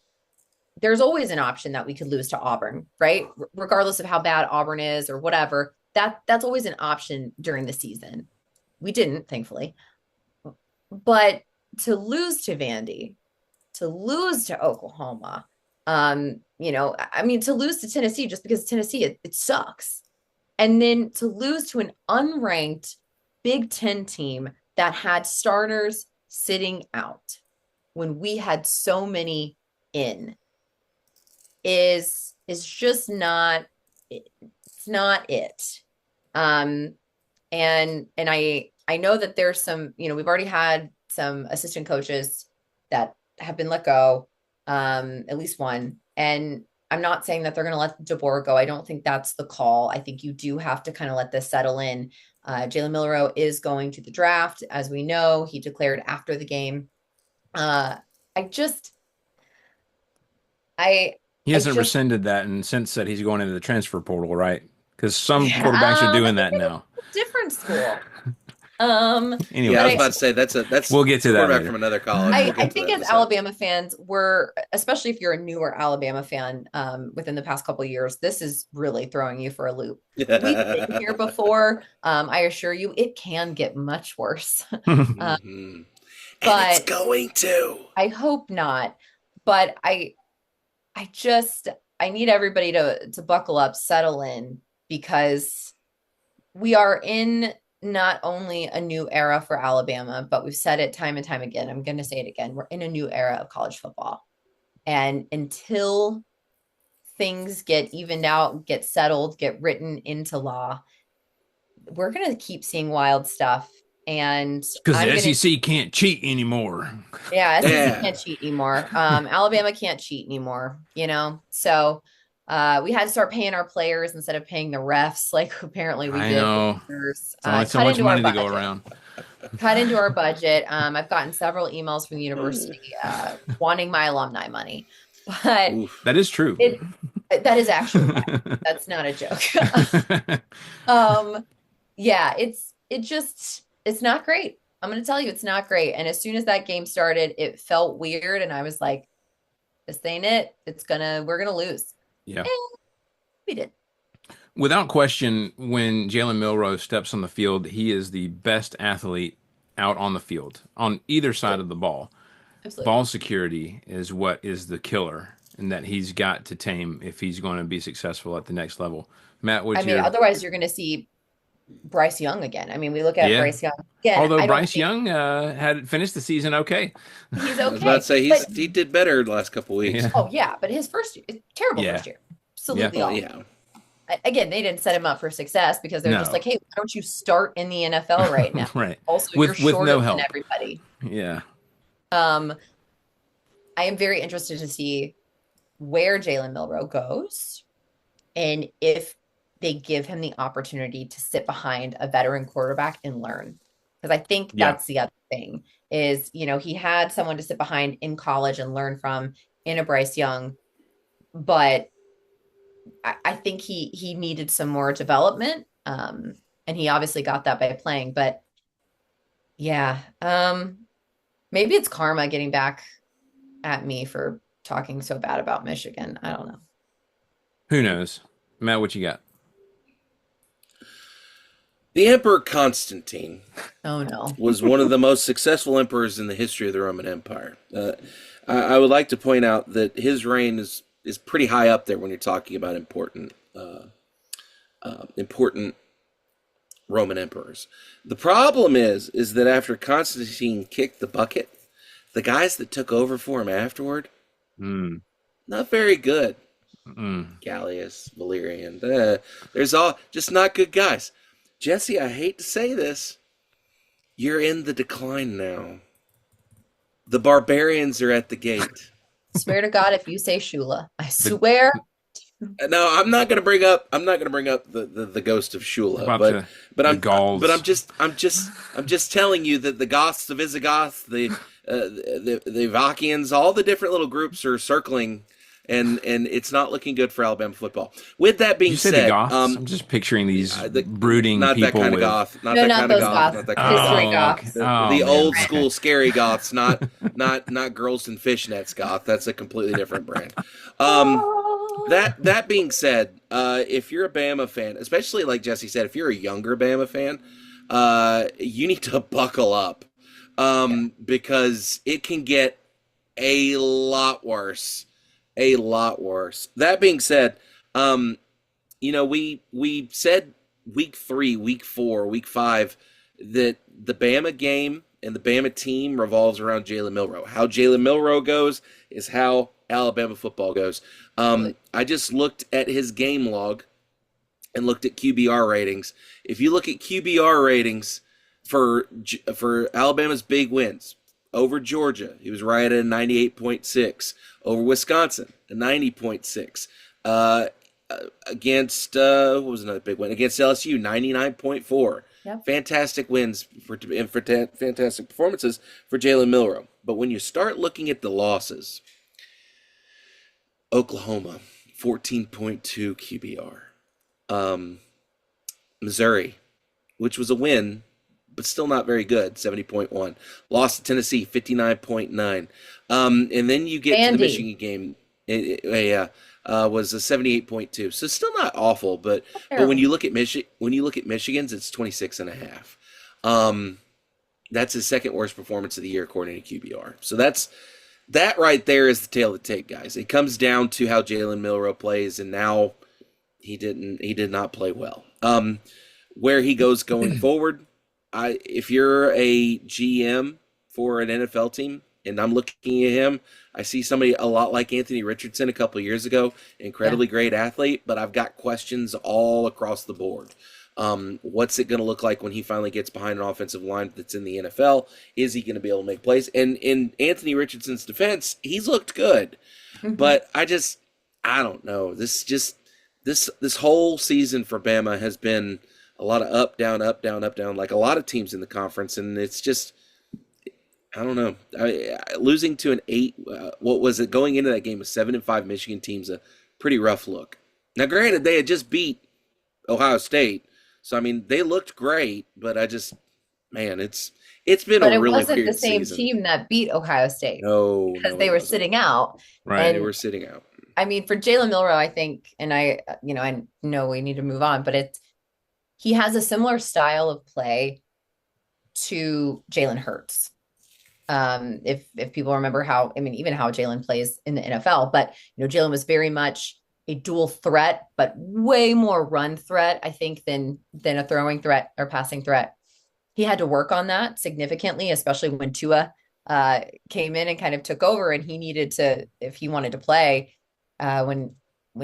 there's always an option that we could lose to Auburn, right? Regardless of how bad Auburn is or whatever, that's always an option during the season. We didn't, thankfully. But to lose to Vandy, to lose to Oklahoma, I mean, to lose to Tennessee just because Tennessee, it sucks. And then to lose to an unranked Big Ten team that had starters sitting out when we had so many in is just not, it's not it. And I know that there's some, we've already had some assistant coaches that have been let go, at least one. And I'm not saying that they're going to let DeBoer go. I don't think that's the call. I think you do have to kind of let this settle in. Jalen Milroe is going to the draft. As we know, he declared after the game. He hasn't just rescinded that and since said he's going into the transfer portal, right? Because some Yeah, quarterbacks are doing I that think now. different school. Anyway, Yeah, I was about to say that's we'll get to that quarterback later. from another college. I, We'll get I to think that in as a sec. Alabama fans, especially if you're a newer Alabama fan, within the past couple of years, this is really throwing you for a loop. We've been here before. I assure you, it can get much worse. Mhm. And it's But going to. I hope not. But I need everybody to buckle up, settle in, because we are in not only a new era for Alabama, but we've said it time and time again. I'm going to say it again. We're in a new era of college football. And until things get evened out, get settled, get written into law, we're going to keep seeing wild stuff. And Because the SEC can't cheat anymore. Yeah, SEC Yeah. can't cheat anymore. Alabama can't cheat anymore, So we had to start paying our players instead of paying the refs, like apparently we I did. know. Years. It's only so Cut much into our money to go budget. around. Cut into our budget. I've gotten several emails from the university wanting my alumni money, but Oof. That is true. that is actually right. That's not a joke. Yeah, it's not great. I'm going to tell you, it's not great. And as soon as that game started, it felt weird. And I was like, this ain't it. We're going to lose. Yeah. And we did. Without question, when Jalen Milroe steps on the field, he is the best athlete out on the field on either side of the ball. Absolutely. Ball security is what is the killer, and that he's got to tame if he's going to be successful at the next level. Matt, Otherwise you're going to see Bryce Young again. I mean, we look at Bryce Young again. Although Bryce Young had finished the season okay. He's okay. I was about to say he did better the last couple of weeks. Yeah. Oh yeah, but his first year, terrible first year. Absolutely awful. Yeah. Again, they didn't set him up for success because they're just like, hey, why don't you start in the NFL right now? Right. Also, With you're shorter no help. than everybody. Yeah. I am very interested to see where Jalen Milroe goes and if they give him the opportunity to sit behind a veteran quarterback and learn. Because I think that's the other thing is, he had someone to sit behind in college and learn from in a Bryce Young, but I think he needed some more development. And he obviously got that by playing, but yeah, maybe it's karma getting back at me for talking so bad about Michigan. I don't know. Who knows? Matt, what you got? The Emperor Constantine Oh no. was one of the most successful emperors in the history of the Roman Empire. I would like to point out that his reign is pretty high up there when you're talking about important Roman emperors. The problem is that after Constantine kicked the bucket, the guys that took over for him afterward, Mm, not very good. mm. Gallius, Valerian, there's all just not good guys. Jesse, I hate to say this, you're in the decline now. The barbarians are at the gate. Swear to God, if you say Shula, I The, swear. No, I'm not gonna bring up. I'm not gonna bring up the ghost of Shula, about but but the I'm but Gauls. I'm just telling you that the Goths, the Visigoths, the Vacians, all the different little groups are circling, and it's not looking good for Alabama football. With that Did you being say the said, Goths? I'm just picturing these brooding not that people kind of with. Goth, not No, that not kind of those Goth, goths. not that kind of History Goth. Oh, okay. goths. Oh, The man. old Okay. school scary Goths, not girls in fishnets Goth. That's a completely different brand. Um, Oh. that being said, if you're a Bama fan, especially like Jesse said, if you're a younger Bama fan, you need to buckle up, Yeah. because it can get a lot worse, a lot worse. That being said, um, we said week 3, week 4, week 5 that the Bama game and the Bama team revolves around Jalen Milroe. How Jalen Milroe goes is how Alabama football goes. I just looked at his game log and looked at QBR ratings. If you look at QBR ratings for Alabama's big wins over Georgia, he was right at a 98.6. Over Wisconsin, a 90.6. Against what was another big win? Against LSU, 99.4. Yep. Fantastic wins fantastic performances for Jalen Milroe. But when you start looking at the losses, Oklahoma, 14.2 QBR. Missouri, which was a win, but still not very good, 70.1. Lost to Tennessee, 59.9. And then you get to the Vandy. Michigan game. Was a 78.2. So still not awful, but when you look at Michigan's, it's 26.5. That's his second worst performance of the year according to QBR. So that right there is the tail of the tape, guys. It comes down to how Jalen Milroe plays, and now he did not play well. Where he goes going forward, if you're a GM for an NFL team and I'm looking at him, I see somebody a lot like Anthony Richardson a couple of years ago, incredibly great athlete, but I've got questions all across the board. What's it going to look like when he finally gets behind an offensive line that's in the NFL? Is he going to be able to make plays? And in Anthony Richardson's defense, he's looked good, but I don't know. This whole season for Bama has been a lot of up, down, like a lot of teams in the conference, and it's just, I don't know. Losing to an 8, what was it, going into that game, a 7-5 Michigan team's a pretty rough look. Now, granted, they had just beat Ohio State, so I mean they looked great, but it's been But a it really wasn't weird the same season. team that beat Ohio State No, because no, they it were wasn't. sitting out. Right. They And were sitting out. I mean, for Jalen Milroe, I think, and I know we need to move on, but he has a similar style of play to Jalen Hurts. If people remember even how Jalen plays in the NFL, but Jalen was very much a dual threat, but way more run threat, I think, than a throwing threat or passing threat. He had to work on that significantly, especially when Tua came in and kind of took over, and he needed to, if he wanted to play, when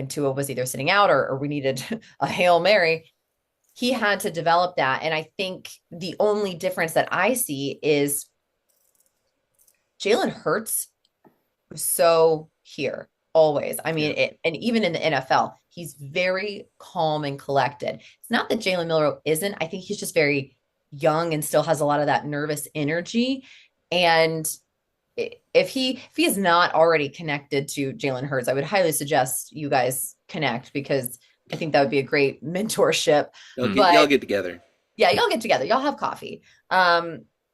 Tua was either sitting out or we needed a Hail Mary, he had to develop that. And I think the only difference that I see is Jalen Hurts was so here always. I mean, and even in the NFL, he's very calm and collected. It's not that Jalen Milroe isn't. I think he's just very young and still has a lot of that nervous energy. And if he is not already connected to Jalen Hurts, I would highly suggest you guys connect, because I think that would be a great mentorship. Y'all get together. Yeah, y'all get together. Y'all have coffee.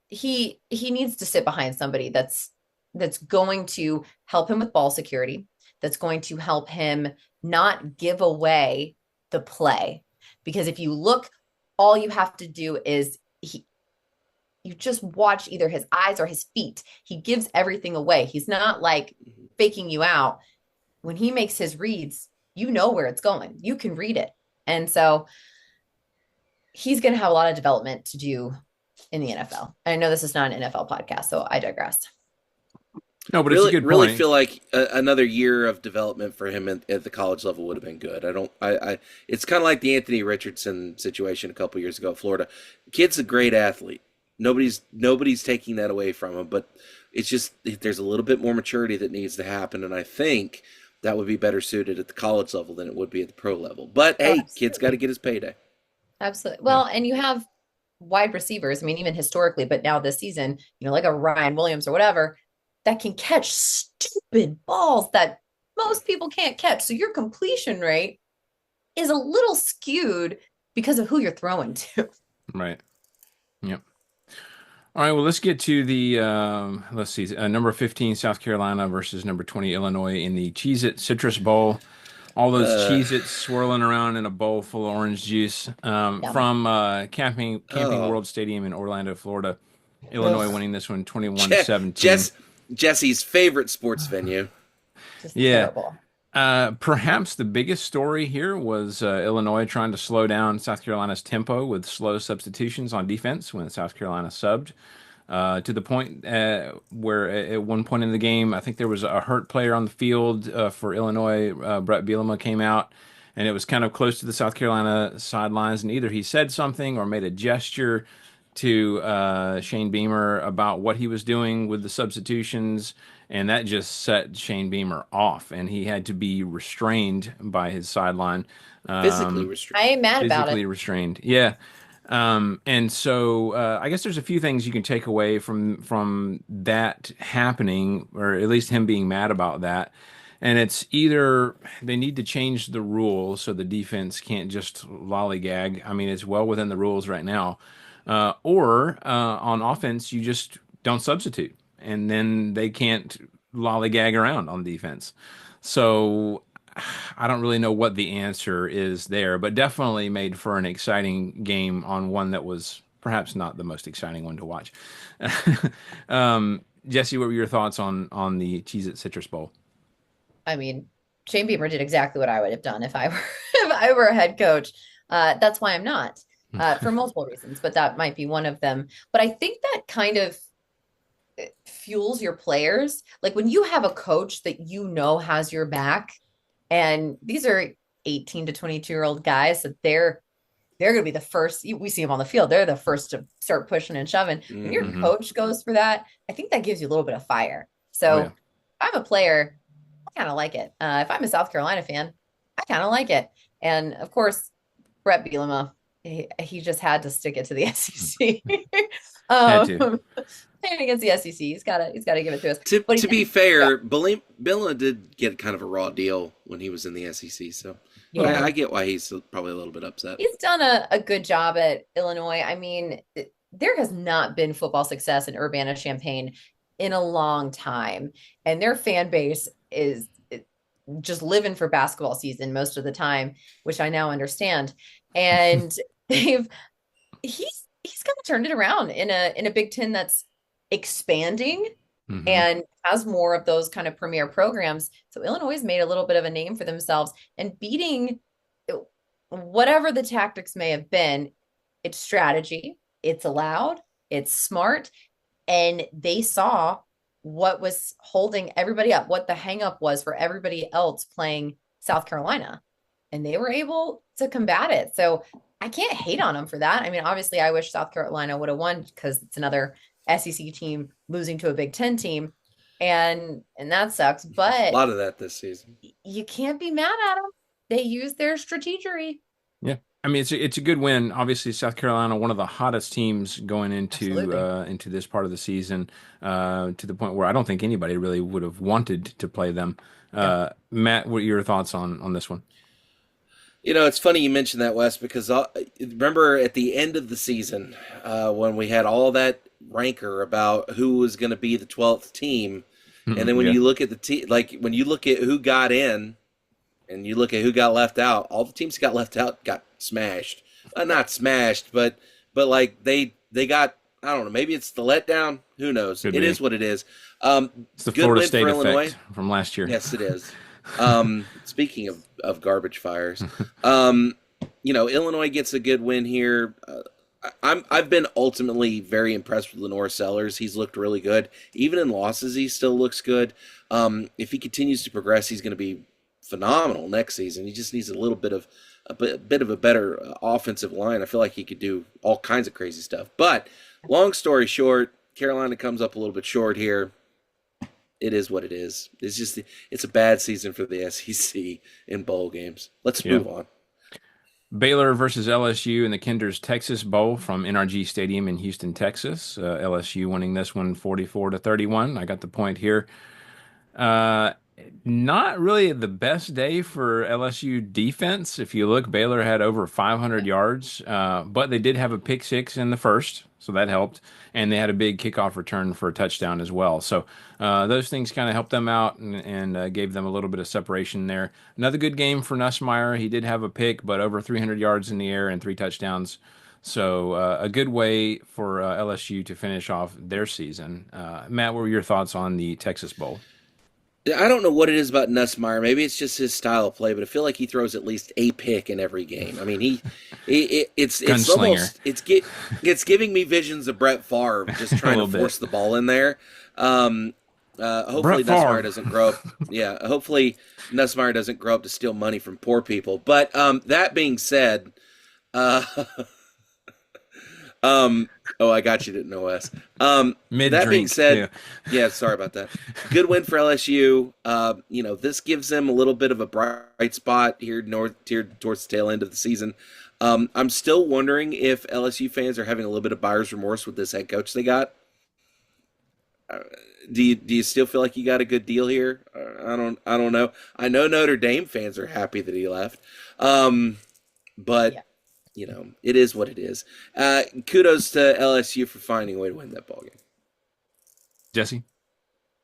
He needs to sit behind somebody that's going to help him with ball security, that's going to help him not give away the play. Because if you look, all you have to do is you just watch either his eyes or his feet. He gives everything away. He's not like faking you out. When he makes his reads, you know where it's going. You can read it. And so he's going to have a lot of development to do in the NFL. I know this is not an NFL podcast, so I digress. No, but it's a Really, good really point. feel like another year of development for him at the college level would have been good. It's kind of like the Anthony Richardson situation a couple years ago at Florida. Kid's a great athlete. Nobody's taking that away from him, but it's just there's a little bit more maturity that needs to happen, and I think that would be better suited at the college level than it would be at the pro level. But Oh, hey, kid's got to absolutely. get his payday. Absolutely. Yeah. Well, and you have wide receivers. I mean, even historically, but now this season, like a Ryan Williams or whatever, that can catch stupid balls that most people can't catch. So your completion rate is a little skewed because of who you're throwing to. Right. Yep. All right. Well, let's get to the let's see, number 15 South Carolina versus number 20 Illinois in the Cheez-It Citrus Bowl. All those Uh, Cheez-Its swirling around in a bowl full of orange juice Yum. from Camping oh, World Stadium in Orlando, Florida. Illinois Ugh, winning this one 21 to Je- 17. Jess, Jesse's favorite sports venue. just Yeah. terrible. Perhaps the biggest story here was Illinois trying to slow down South Carolina's tempo with slow substitutions on defense when South Carolina subbed. To the point where at one point in the game, I think there was a hurt player on the field for Illinois. Brett Bielema came out, and it was kind of close to the South Carolina sidelines, and either he said something or made a gesture to Shane Beamer about what he was doing with the substitutions, and that just set Shane Beamer off, and he had to be restrained by his sideline. Physically I restrained. ain't mad about it. Physically restrained. Yeah. And so I guess there's a few things you can take away from that happening, or at least him being mad about that. And it's either they need to change the rules so the defense can't just lollygag. I mean, it's well within the rules right now. Or on offense, you just don't substitute, and then they can't lollygag around on defense. So I don't really know what the answer is there, but definitely made for an exciting game on one that was perhaps not the most exciting one to watch. Jesse, what were your thoughts on the Cheez-It Citrus Bowl? I mean, Shane Beamer did exactly what I would have done if I were if I were a head coach. That's why I'm not, for multiple reasons, but that might be one of them. But I think that kind of fuels your players. Like when you have a coach that has your back, and these are 18 to 22-year-old guys that they're going to be the first. We see them on the field. They're the first to start pushing and shoving. When your Mm-hmm. coach goes for that, I think that gives you a little bit of fire. Oh So yeah. if I'm a player, I kind of like it. If I'm a South Carolina fan, I kind of like it. And of course, Brett Bielema, he just had to stick it to the SEC. Had to. Playing against the SEC, he's got to give it to us. To But to be yeah, fair, Billa did get kind of a raw deal when he was in the SEC, so yeah, I get why he's probably a little bit upset. he's done a good job at Illinois. I mean, there has not been football success in Urbana-Champaign in a long time, and their fan base is just living for basketball season most of the time, which I now understand. And they've he's kind of turned it around in a Big Ten that's expanding Hmm. and has more of those kind of premier programs. So Illinois has made a little bit of a name for themselves and beating whatever the tactics may have been. It's strategy, it's allowed, it's smart, and they saw what was holding everybody up, what the hang up was for everybody else playing South Carolina, and they were able to combat it. So I can't hate on them for that. I mean, obviously, I wish South Carolina would have won because it's another SEC team losing to a Big Ten team, and that sucks. A But lot of that this season. you can't be mad at them. They use their strategery. Yeah. I mean, it's a good win. Obviously, South Carolina, one of the hottest teams going Absolutely. into this part of the season, to the point where I don't think anybody really would have wanted to play them. Yeah. Matt, what are your thoughts on this one? It's funny you mentioned that, Wes, because remember at the end of the season when we had all that rancor about who was going to be the 12th team, and then when Yeah. you look at the team, like when you look at who got in, and you look at who got left out, all the teams got left out got smashed. Not smashed, but like they got, I don't know, maybe it's the letdown. Who knows? Could It be. is what it is. It's the Good Florida win State for effect Illinois. from last year. Yes, it is. Speaking of garbage fires, um, Illinois gets a good win here. I've been ultimately very impressed with Lenore Sellers. He's looked really good. Even in losses, he still looks good. If he continues to progress, he's going to be phenomenal next season. He just needs a bit of a better offensive line. I feel like he could do all kinds of crazy stuff. But long story short, Carolina comes up a little bit short here. It is what it is. It's a bad season for the SEC in bowl games. Let's move on. Baylor versus LSU in the Kinder's Texas Bowl from NRG Stadium in Houston, Texas. LSU winning this one 44-31. I got the point here. Not really the best day for LSU defense. If you look, Baylor had over 500 yards, but they did have a pick six in the first, so that helped. And they had a big kickoff return for a touchdown as well. So those things kind of helped them out and gave them a little bit of separation there. Another good game for Nussmeier. He did have a pick, but over 300 yards in the air and 3 touchdowns. So a good way for LSU to finish off their season. Matt, what were your thoughts on the Texas Bowl? I don't know what it is about Nussmeier. Maybe it's just his style of play, but I feel like he throws at least a pick in every game. I mean, it's almost it's giving me visions of Brett Favre just trying to force the ball in there. Hopefully Nussmeier doesn't grow up. Yeah, hopefully Nussmeier doesn't grow up to steal money from poor people. But that being said, I got you, didn't know Wes. That being said, yeah, sorry about that. Good win for LSU. This gives them a little bit of a bright spot here towards the tail end of the season. I'm still wondering if LSU fans are having a little bit of buyer's remorse with this head coach they got. Do you still feel like you got a good deal here? I don't know. I know Notre Dame fans are happy that he left, but. Yeah. It is what it is. Kudos to LSU for finding a way to win that ballgame. Jesse?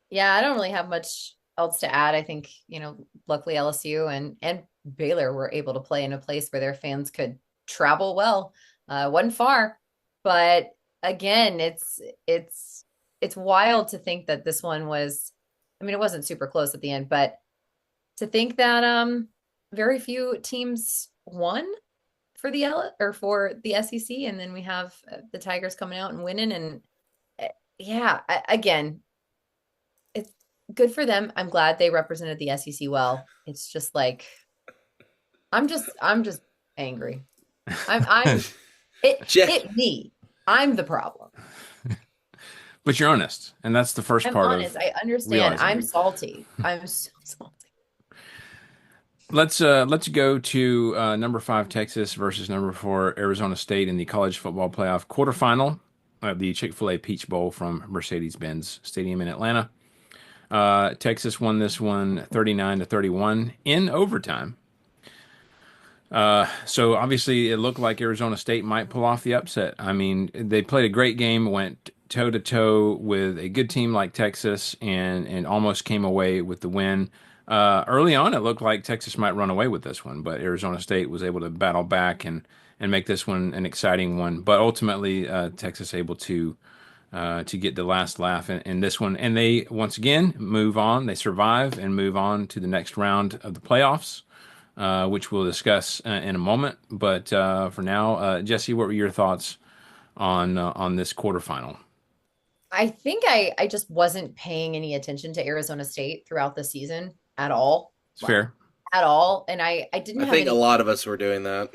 Yeah, I don't really have much else to add. I think, luckily LSU and Baylor were able to play in a place where their fans could travel well. Wasn't far, but again, it's wild to think that this one was, it wasn't super close at the end, but to think that very few teams won for the SEC, and then we have the Tigers coming out and winning, and again, it's good for them. I'm glad they represented the SEC well. It's just like I'm just angry. Hit me. I'm the problem. But you're honest, and that's the first part. I'm honest. I understand. I'm salty. I'm so salty. Let's go to number 5 Texas versus number 4 Arizona State in the college football playoff quarterfinal of the Chick-fil-A Peach Bowl from Mercedes-Benz Stadium in Atlanta. Texas won this one 39-31 in overtime. So obviously it looked like Arizona State might pull off the upset. They played a great game, went toe-to-toe with a good team like Texas and almost came away with the win. Early on, it looked like Texas might run away with this one, but Arizona State was able to battle back and make this one an exciting one. But ultimately, Texas able to get the last laugh in this one. And they, once again, move on. They survive and move on to the next round of the playoffs, which we'll discuss in a moment. But for now, Jesse, what were your thoughts on this quarterfinal? I think I just wasn't paying any attention to Arizona State throughout the season at all. It's fair. At all. And I didn't have a lot of us were doing that.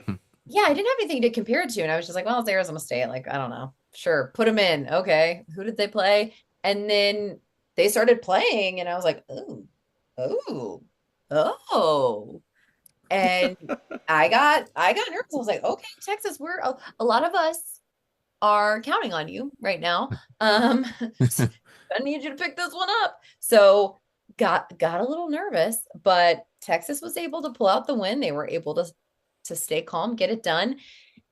Yeah, I didn't have anything to compare it to. And I was just like, well, it's Arizona State. Like, I don't know. Sure. Put them in. Okay. Who did they play? And then they started playing and I was like, oh. And I got nervous. I was like, okay, Texas, a lot of us are counting on you right now. I need you to pick this one up. So got a little nervous, but Texas was able to pull out the win. They were able to stay calm, get it done.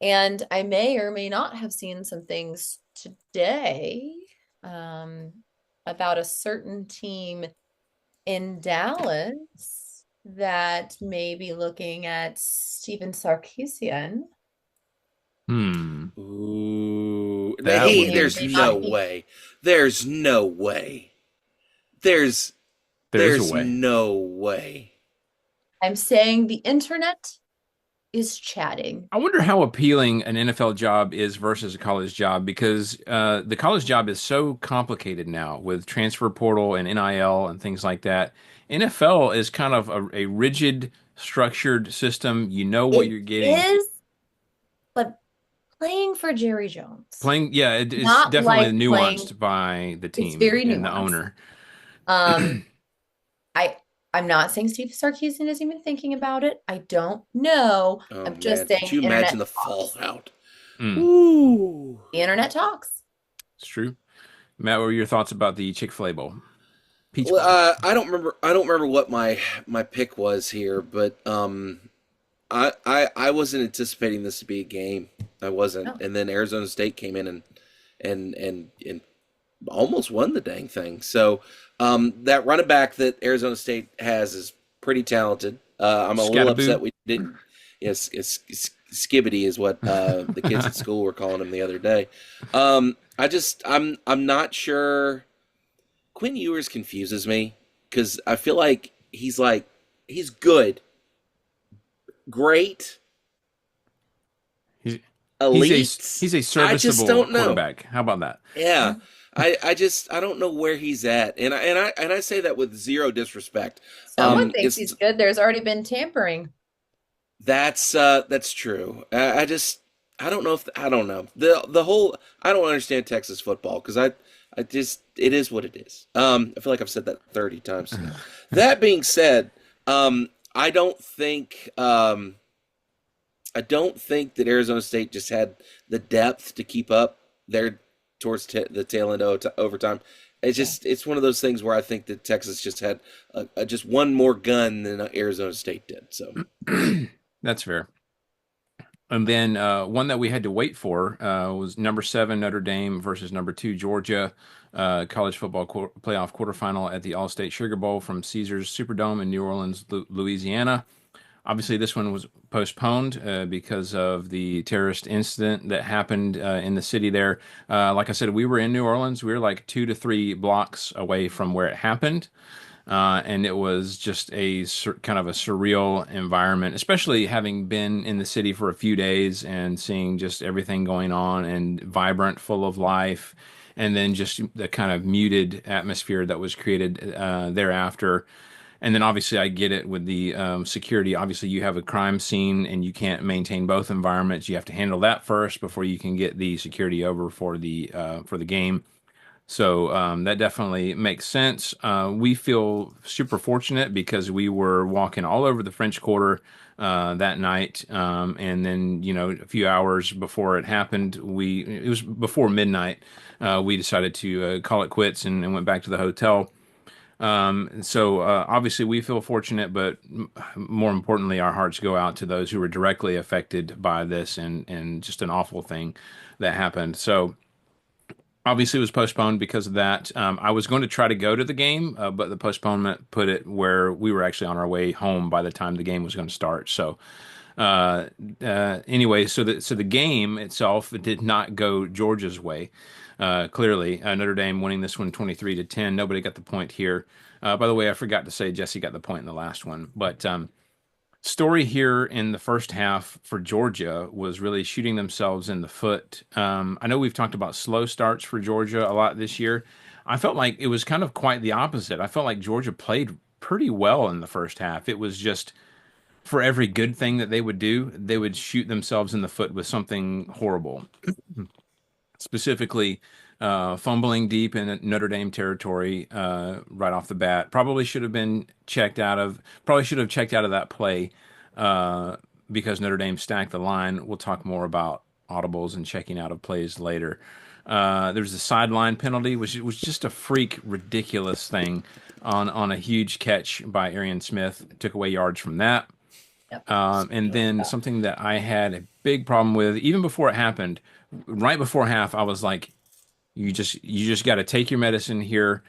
And I may or may not have seen some things today about a certain team in Dallas that may be looking at Steven Sarkisian. Ooh. There's no way. There's no way. There's no way. I'm saying the internet is chatting. I wonder how appealing an NFL job is versus a college job because the college job is so complicated now with transfer portal and NIL and things like that. NFL is kind of a rigid, structured system. You know what It you're getting. is, but playing for Jerry Jones, Playing, yeah, it's not definitely like playing. nuanced by the It's team very and the nuanced. owner. Um, I I'm not saying Steve Sarkisian is even thinking about it. I don't know. Oh I'm just man, could saying you internet imagine the talks. fallout? Mm, Ooh. The internet talks. it's true. Matt, what were your thoughts about the Chick-fil-A Bowl? Peach Well, Bowl. I don't remember. I don't remember what my pick was here, but I wasn't anticipating this to be a game. I wasn't, No. and then Arizona State came in and almost won the dang thing. So that running back that Arizona State has is pretty talented. I'm a little Scatterboo. upset we didn't. Yes, Skibbity is what the kids at school were calling him the other day. I'm not sure. Quinn Ewers confuses me because I feel like he's good, great, He's elite. he's a I just serviceable don't know. quarterback. How about that? Yeah, I don't know where he's at, and I say that with zero disrespect. Someone thinks It's he's good. There's already been tampering. that's true. I don't know if I don't know the whole. I don't understand Texas football because I just it is what it is. I feel like I've said that 30 times now. That being said, I don't think I don't think that Arizona State just had the depth to keep up there towards the tail end of overtime. Yeah. It's one of those things where I think that Texas just had just one more gun than Arizona State did. So That's fair. And then one that we had to wait for was number 7 Notre Dame versus number 2 Georgia, college football playoff quarterfinal at the All-State Sugar Bowl from Caesars Superdome in New Orleans, Louisiana. Obviously, this one was postponed because of the terrorist incident that happened in the city there. Like I said, we were in New Orleans. We were like 2 to 3 blocks away from where it happened. And it was just kind of a surreal environment, especially having been in the city for a few days and seeing just everything going on and vibrant, full of life, and then just the kind of muted atmosphere that was created thereafter. And then obviously I get it with the security. Obviously you have a crime scene and you can't maintain both environments. You have to handle that first before you can get the security over for the game. So that definitely makes sense. We feel super fortunate because we were walking all over the French Quarter that night, and then a few hours before it happened, it was before midnight. We decided to call it quits and went back to the hotel. So obviously we feel fortunate, but more importantly, our hearts go out to those who were directly affected by this and just an awful thing that happened. So obviously it was postponed because of that. I was going to try to go to the game, but the postponement put it where we were actually on our way home by the time the game was going to start. So anyway, so the game itself did not go Georgia's way. Clearly, Notre Dame winning this one 23-10. Nobody got the point here. By the way, I forgot to say Jesse got the point in the last one. But story here in the first half for Georgia was really shooting themselves in the foot. I know we've talked about slow starts for Georgia a lot this year. I felt like it was kind of quite the opposite. I felt like Georgia played pretty well in the first half. It was just for every good thing that they would do, they would shoot themselves in the foot with something horrible. Specifically, fumbling deep in Notre Dame territory right off the bat. Probably should have checked out of that play because Notre Dame stacked the line. We'll talk more about audibles and checking out of plays later. There's a sideline penalty, which was just a freak, ridiculous thing on a huge catch by Arian Smith. Took away yards from that. Yep. And then something that I had a big problem with, even before it happened, right before half, I was like, you just got to take your medicine here.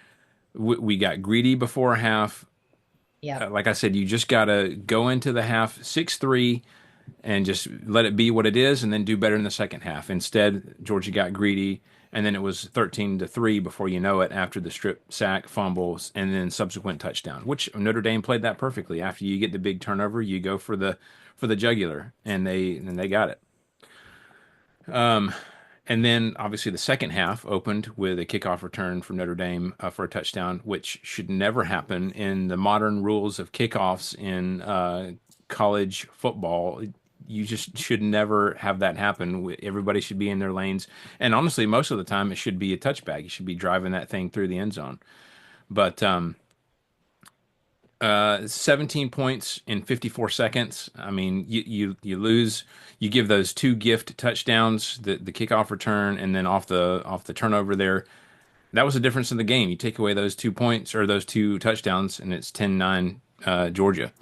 We got greedy before half. Yeah. Like I said, you just got to go into the half 6-3 and just let it be what it is and then do better in the second half. Instead, Georgia got greedy and then it was 13-3 before you know it after the strip sack, fumbles, and then subsequent touchdown. Which Notre Dame played that perfectly. After you get the big turnover, you go for the jugular, and they got it. And then obviously the second half opened with a kickoff return from Notre Dame for a touchdown, which should never happen in the modern rules of kickoffs in college football. You just should never have that happen. Everybody should be in their lanes. And honestly, most of the time it should be a touchback. You should be driving that thing through the end zone. But 17 points in 54 seconds. I mean, you lose. You give those two gift touchdowns, the kickoff return, and then off the turnover there. That was the difference in the game. You take away those 2 points or those two touchdowns, and it's 10-9 Georgia.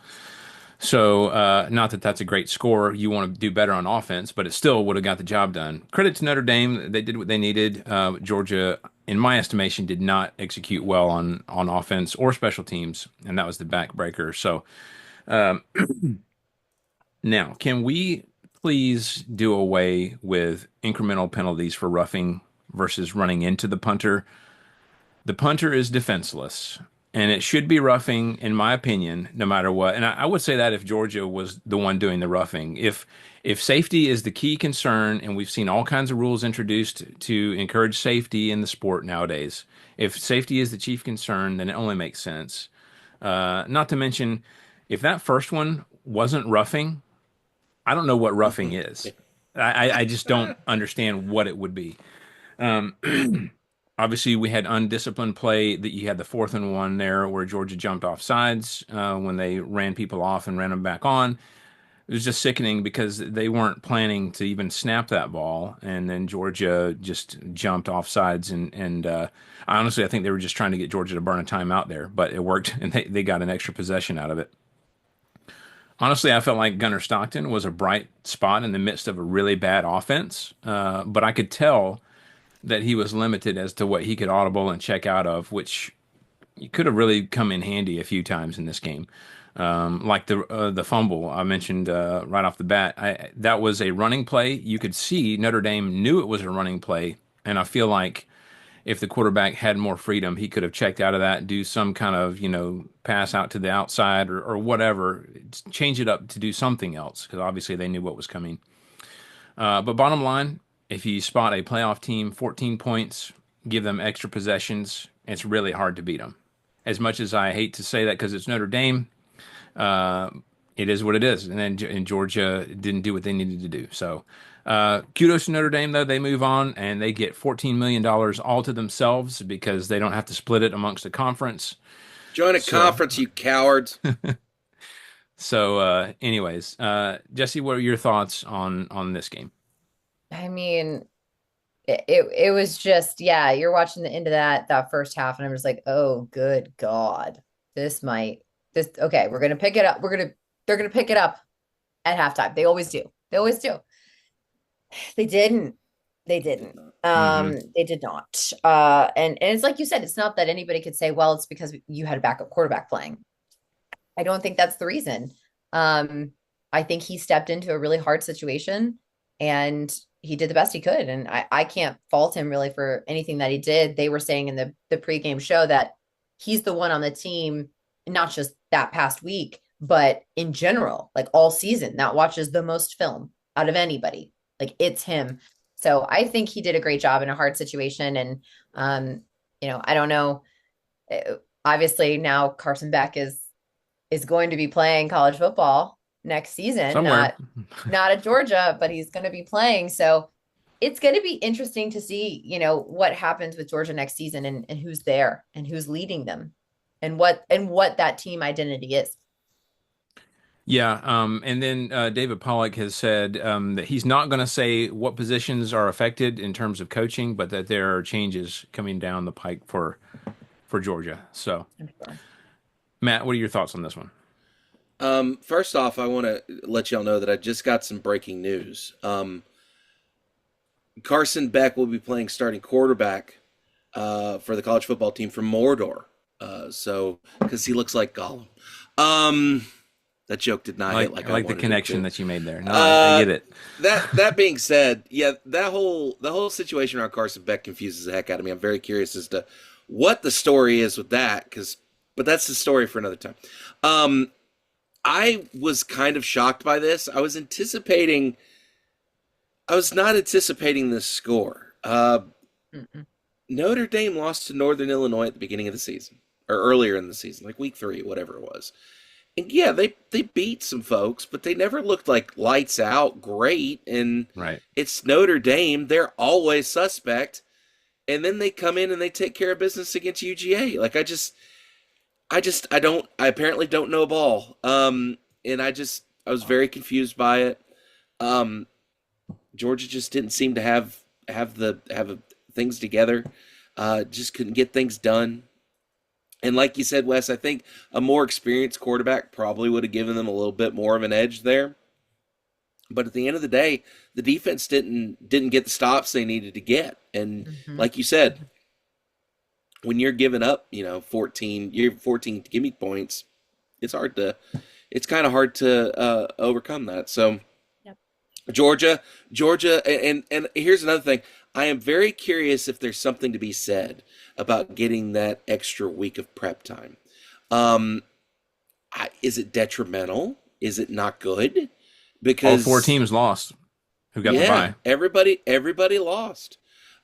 So, not that that's a great score. You want to do better on offense, but it still would have got the job done. Credit to Notre Dame. They did what they needed. Georgia, in my estimation, did not execute well on offense or special teams, and that was the backbreaker. So, now, can we please do away with incremental penalties for roughing versus running into the punter? The punter is defenseless, and it should be roughing, in my opinion, no matter what. And I would say that if Georgia was the one doing the roughing, if safety is the key concern, and we've seen all kinds of rules introduced to encourage safety in the sport nowadays, if safety is the chief concern, then it only makes sense. Not to mention, if that first one wasn't roughing, I don't know what roughing is. I just don't understand what it would be. Obviously, we had undisciplined play. That you had the 4th-and-1 there where Georgia jumped off sides when they ran people off and ran them back on. It was just sickening because they weren't planning to even snap that ball, and then Georgia just jumped off sides. And honestly, I think they were just trying to get Georgia to burn a timeout there, but it worked, and they got an extra possession out of it. Honestly, I felt like Gunnar Stockton was a bright spot in the midst of a really bad offense, but I could tell that he was limited as to what he could audible and check out of, which could have really come in handy a few times in this game. Like the fumble I mentioned right off the bat. That was a running play. You could see Notre Dame knew it was a running play, and I feel like if the quarterback had more freedom, he could have checked out of that, do some kind of, pass out to the outside or whatever, change it up to do something else, because obviously they knew what was coming. But bottom line, if you spot a playoff team, 14 points, give them extra possessions, it's really hard to beat them. As much as I hate to say that because it's Notre Dame, it is what it is. And Georgia didn't do what they needed to do. So kudos to Notre Dame, though. They move on, and they get $14 million all to themselves because they don't have to split it amongst the conference. Join a conference, you cowards. So anyways, Jesse, what are your thoughts on this game? I mean, it was just, yeah, you're watching the end of that first half, and I'm just like, oh, good God, okay, we're gonna pick it up. They're gonna pick it up at halftime. They always do. They didn't. They did not. And it's like you said, it's not that anybody could say, well, it's because you had a backup quarterback playing. I don't think that's the reason. I think he stepped into a really hard situation, and he did the best he could. And I can't fault him really for anything that he did. They were saying in the pregame show that he's the one on the team, not just that past week, but in general, like all season, that watches the most film out of anybody. Like, it's him. So I think he did a great job in a hard situation. And, I don't know. Obviously now Carson Beck is going to be playing college football next season. Somewhere. Not at Georgia, but he's going to be playing. So it's going to be interesting to see, what happens with Georgia next season, and who's there and who's leading them, and what that team identity is. Yeah, and then David Pollock has said that he's not going to say what positions are affected in terms of coaching, but that there are changes coming down the pike for Georgia. So, Matt, what are your thoughts on this one? First off, I want to let y'all know that I just got some breaking news. Carson Beck will be playing starting quarterback for the college football team from Mordor. So, because he looks like Gollum. That joke did not hit like I I like the wanted it connection to. that you made there. No, I get it. That being said, yeah, the whole situation around Carson Beck confuses the heck out of me. I'm very curious as to what the story is with that, but that's the story for another time. I was kind of shocked by this. I was not anticipating this score. Mm-mm. Notre Dame lost to Northern Illinois at the beginning of the season, or earlier in the season, like week 3, whatever it was. And yeah, they beat some folks, but they never looked like lights out great. And Right. it's Notre Dame; they're always suspect. And then they come in and they take care of business against UGA. Like I apparently don't know ball. And I was very confused by it. Georgia just didn't seem to have things together. Just couldn't get things done. And like you said, Wes, I think a more experienced quarterback probably would have given them a little bit more of an edge there. But at the end of the day, the defense didn't get the stops they needed to get. And like you said, when you're giving up, 14 gimme points, it's kind of hard to overcome that. So Yep. Georgia, and here's another thing. I am very curious if there's something to be said about getting that extra week of prep time. Is it detrimental? Is it not good? All Because 4 teams lost who got the bye. everybody lost.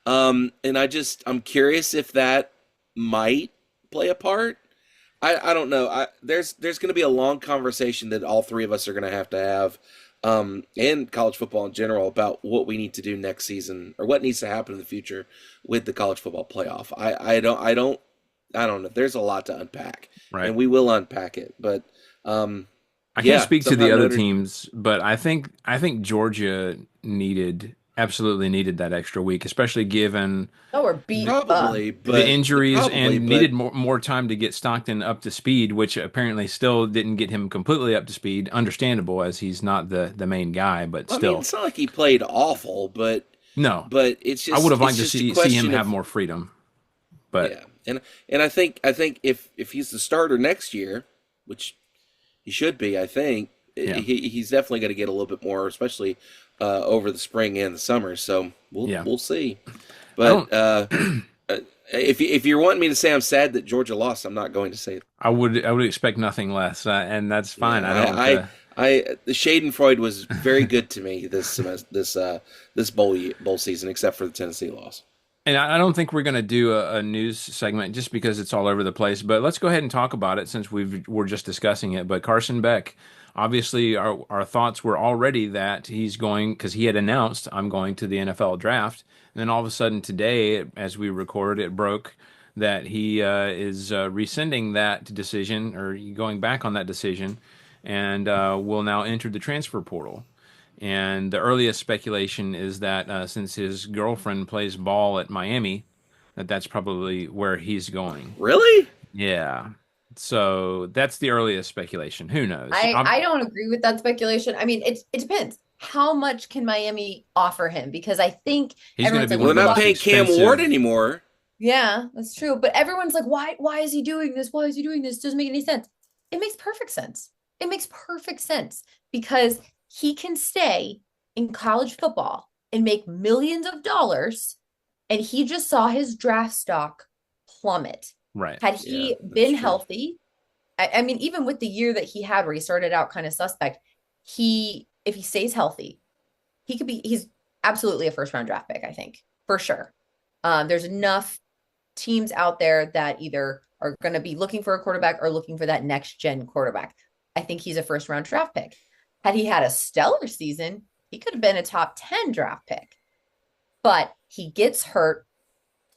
And I'm curious if that might play a part. I don't know. There's going to be a long conversation that all 3 of us are going to have, and college football in general, about what we need to do next season or what needs to happen in the future with the college football playoff. I don't know. There's a lot to unpack, Right. and we will unpack it. But I yeah, can't speak to the somehow other Notre- teams, but I think Georgia absolutely needed that extra week, especially given Oh, we're beat up. probably, but the injuries probably, and but- needed more time to get Stockton up to speed, which apparently still didn't get him completely up to speed. Understandable, as he's not the main guy, but I still. mean, it's not like he played awful, but No, it's just I would have liked it's to just a see question him have of- more freedom. But yeah, and I think if he's the starter next year, which he should be, I think Yeah. he's definitely going to get a little bit more, especially over the spring and the summer. So Yeah. we'll see. But if you're wanting me to say I'm sad that Georgia lost, I'm not going to say it. I would expect nothing less, and that's fine. Yeah, the Schadenfreude was very good to me this semester, this bowl season, except for the Tennessee loss. And I don't think we're going to do a news segment just because it's all over the place. But let's go ahead and talk about it since we're just discussing it. But Carson Beck, obviously, our thoughts were already that he's going, because he had announced, I'm going to the NFL draft. And then all of a sudden today, as we record, it broke that he is rescinding that decision, or going back on that decision, and will now enter the transfer portal. And the earliest speculation is that since his girlfriend plays ball at Miami, that's probably where he's going. Really? Yeah. So that's the earliest speculation. Who knows? I don't agree with that speculation. I mean, it depends. How much can Miami offer him? Because I think He's gonna everyone's be like, one We're of the "Well, not most paying Cam expensive- Ward anymore. yeah, that's true. But everyone's like, why is he doing this? Why is he doing this? Doesn't make any sense. It makes perfect sense. It makes perfect sense because he can stay in college football and make millions of dollars. And he just saw his draft stock plummet. Right. Had he Yeah, that's been true. healthy, I mean, even with the year that he had where he started out kind of suspect, if he stays healthy, he's absolutely a first round draft pick, I think, for sure. There's enough teams out there that either are going to be looking for a quarterback or looking for that next gen quarterback. I think he's a first round draft pick. Had he had a stellar season, he could have been a top 10 draft pick. But he gets hurt.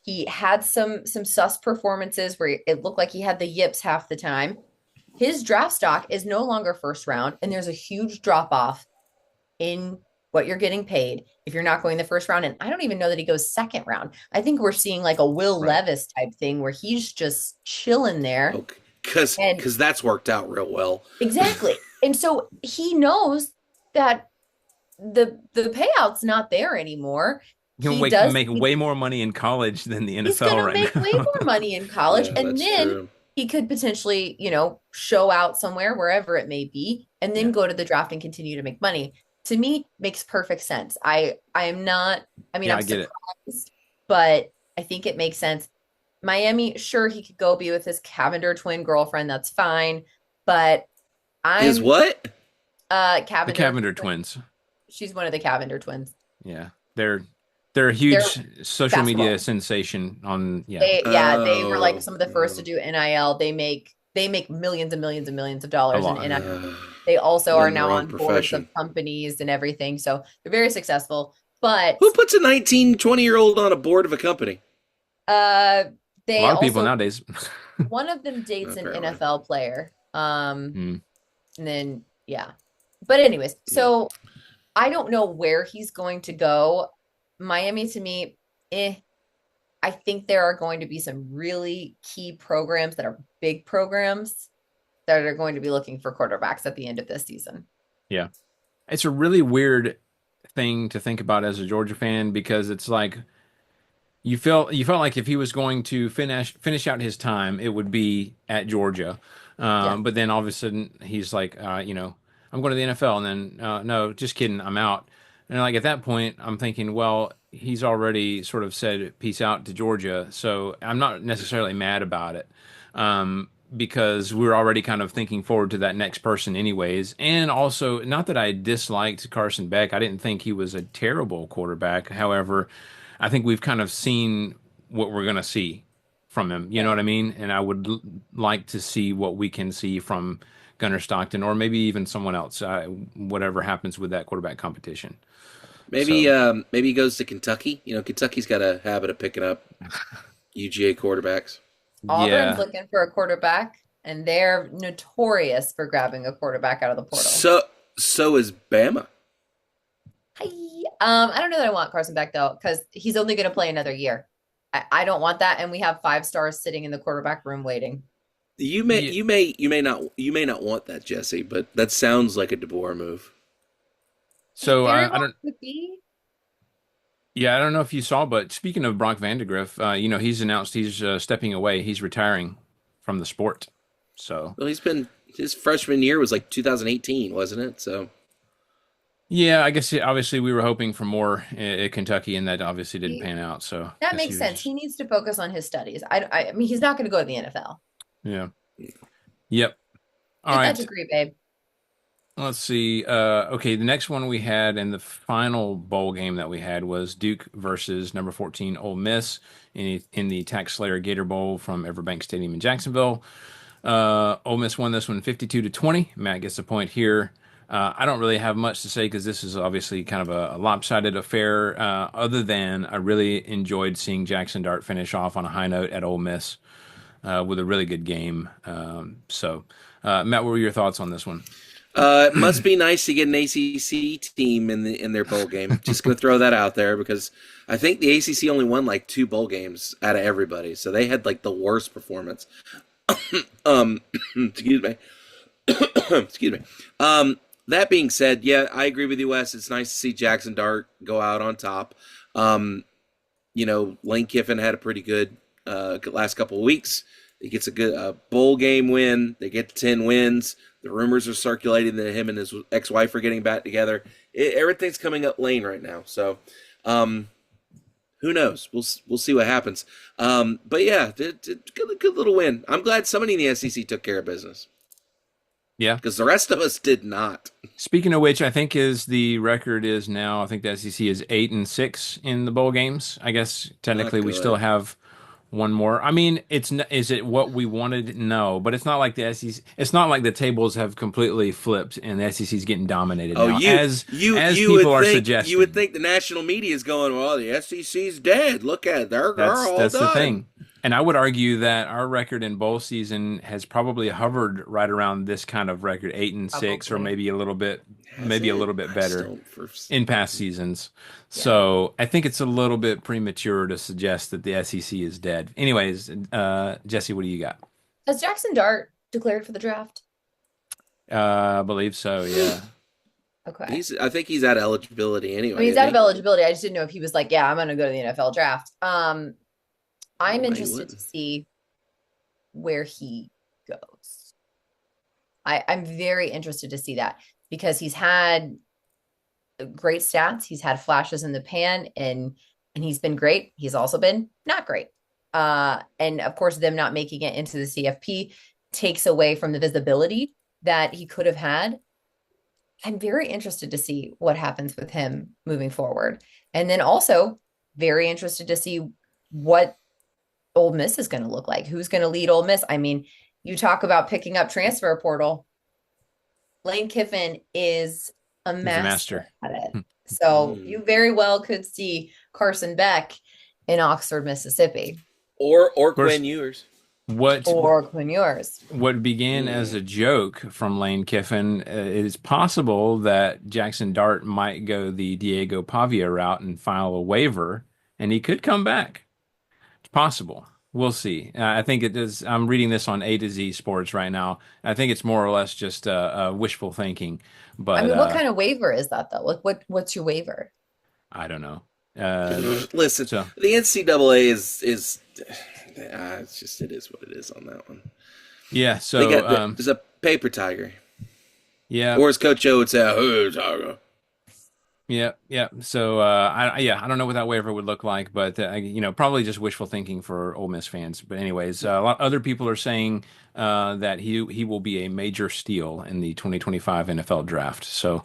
He had some sus performances where it looked like he had the yips half the time. His draft stock is no longer first round, and there's a huge drop off in what you're getting paid if you're not going the first round. And I don't even know that he goes second round. I think we're seeing like a Will Right. Levis type thing where he's just chilling there. Okay. Because that's worked out real well. Exactly. And so he knows that the payout's not there anymore. He'll make way more money in college than the He's NFL going to right make now. way more money in college. Yeah, And that's then true. he could potentially, show out somewhere, wherever it may be, and then Yeah. go to the draft and continue to make money. To me, makes perfect sense. I am not, I mean, Yeah, I'm I get it. surprised, but I think it makes sense. Miami, sure, he could go be with his Cavender twin girlfriend. That's fine. But Is I'm what? The Cavender. Cavender twins. She's one of the Cavender twins. Yeah. They're a They're huge social media basketball. sensation on, yeah. They were like Oh, some of the first to do NIL. They make millions and millions and millions of A dollars in lot. NIL. uh, They also I'm are in the now wrong on boards of profession. companies and everything. So they're very successful. But Who puts a 19, 20-year-old on a board of a company? uh A they lot of people also nowadays. one of them dates an Apparently. NFL player. Hmm. And then yeah. But anyways, Yeah. so I don't know where he's going to go. Miami to me, I think there are going to be some really key programs that are big programs that are going to be looking for quarterbacks at the end of this season. Yeah. It's a really weird thing to think about as a Georgia fan because it's like you felt like if he was going to finish out his time, it would be at Georgia. Yeah. But then all of a sudden he's like, I'm going to the NFL, and then no, just kidding, I'm out. And like at that point, I'm thinking, well, he's already sort of said peace out to Georgia, so I'm not necessarily mad about it. Because we're already kind of thinking forward to that next person anyways. And also, not that I disliked Carson Beck. I didn't think he was a terrible quarterback. However, I think we've kind of seen what we're going to see from him. You know Right. what I mean? And I would like to see what we can see from Gunnar Stockton or maybe even someone else, whatever happens with that quarterback competition. Maybe So, maybe he goes to Kentucky. Kentucky's got a habit of picking up UGA quarterbacks. Auburn's yeah. looking for a quarterback, and they're notorious for grabbing a quarterback out of the portal. So is Bama. Hi. I don't know that I want Carson back though, because he's only going to play another year. I don't want that, and we have 5 stars sitting in the quarterback room waiting. Yeah. You may not want that, Jesse, but that sounds like a DeBoer move. It So very I well don't. could be. Yeah, I don't know if you saw, but speaking of Brock Vandegrift, he's announced he's stepping away. He's retiring from the sport. So Well, his freshman year was like 2018, wasn't it? So yeah, I guess obviously we were hoping for more at Kentucky, and that obviously didn't He, pan out. So I that guess he makes was sense. just He needs to focus on his studies. I mean, he's not going to go to the NFL. yeah. Yep. All Get that right. degree, babe. Let's see. Okay, the next one we had and the final bowl game that we had was Duke versus number 14 Ole Miss in the Tax Slayer Gator Bowl from Everbank Stadium in Jacksonville. Ole Miss won this one 52-20. Matt gets a point here. I don't really have much to say because this is obviously kind of a lopsided affair. Other than I really enjoyed seeing Jackson Dart finish off on a high note at Ole Miss with a really good game. Matt, what were your thoughts on this one? it must be nice to get an ACC team in their bowl game. Just going to throw that out there because I think the ACC only won like 2 bowl games out of everybody, so they had like the worst performance. Excuse me. Excuse me. That being said, yeah, I agree with you, Wes. It's nice to see Jackson Dart go out on top. Lane Kiffin had a pretty good last couple of weeks. He gets a good bowl game win. They get to 10 wins. The rumors are circulating that him and his ex-wife are getting back together. Everything's coming up Lane right now. So, who knows? We'll see what happens. But yeah, good little win. I'm glad somebody in the SEC took care of business Yeah. because the rest of us did not. Speaking of which, I think the record is now. I think the SEC is 8-6 in the bowl games. I guess technically Not we still good. have one more. I mean, is it what we wanted? No, but it's not like the SEC. It's not like the tables have completely flipped and the SEC is getting dominated Oh, now, as you people are would think suggesting. you would think the national media is going, well, the SEC's dead. Look at it. They're all That's the done. thing. And I would argue that our record in bowl season has probably hovered right around this kind of record, 8-6, or Probably. maybe a little bit, Has maybe a it? little bit I just better don't in past seasons. Yeah. So I think it's a little bit premature to suggest that the SEC is dead. Anyways, Jesse, what do you got? Has Jackson Dart declared for the draft? I believe so. Yeah. Okay. I think he's out of eligibility I anyway. mean, he's isn't out of eligibility. I just didn't know if he was like, yeah, I'm going to go to the NFL draft. I'm Why interested to wouldn't? see where he goes. I'm very interested to see that because he's had great stats. He's had flashes in the pan and he's been great. He's also been not great. And of course, them not making it into the CFP takes away from the visibility that he could have had. I'm very interested to see what happens with him moving forward. And then also very interested to see what Ole Miss is going to look like. Who's going to lead Ole Miss? I mean, you talk about picking up transfer portal. Lane Kiffin is a He's a master at it. So you very well could see Carson Beck in Oxford, Mississippi. Or Quinn Ewers. What began as a joke from Lane Kiffin, it is possible that Jackson Dart might go the Diego Pavia route and file a waiver, and he could come back. It's possible. We'll see. I think it is. I'm reading this on A to Z Sports right now. I think it's more or less just wishful thinking. But I mean, what kind of waiver is that though? Like, what's your waiver? I don't know. Listen, so. The NCAA is it's just, it is what it is on that one. Yeah. So there's a paper tiger. Yeah. Or as Coach O would say, "Hey, tiger." Yeah, yeah. So, I don't know what that waiver would look like, but probably just wishful thinking for Ole Miss fans. But anyways, a lot other people are saying that he will be a major steal in the 2025 NFL draft. So,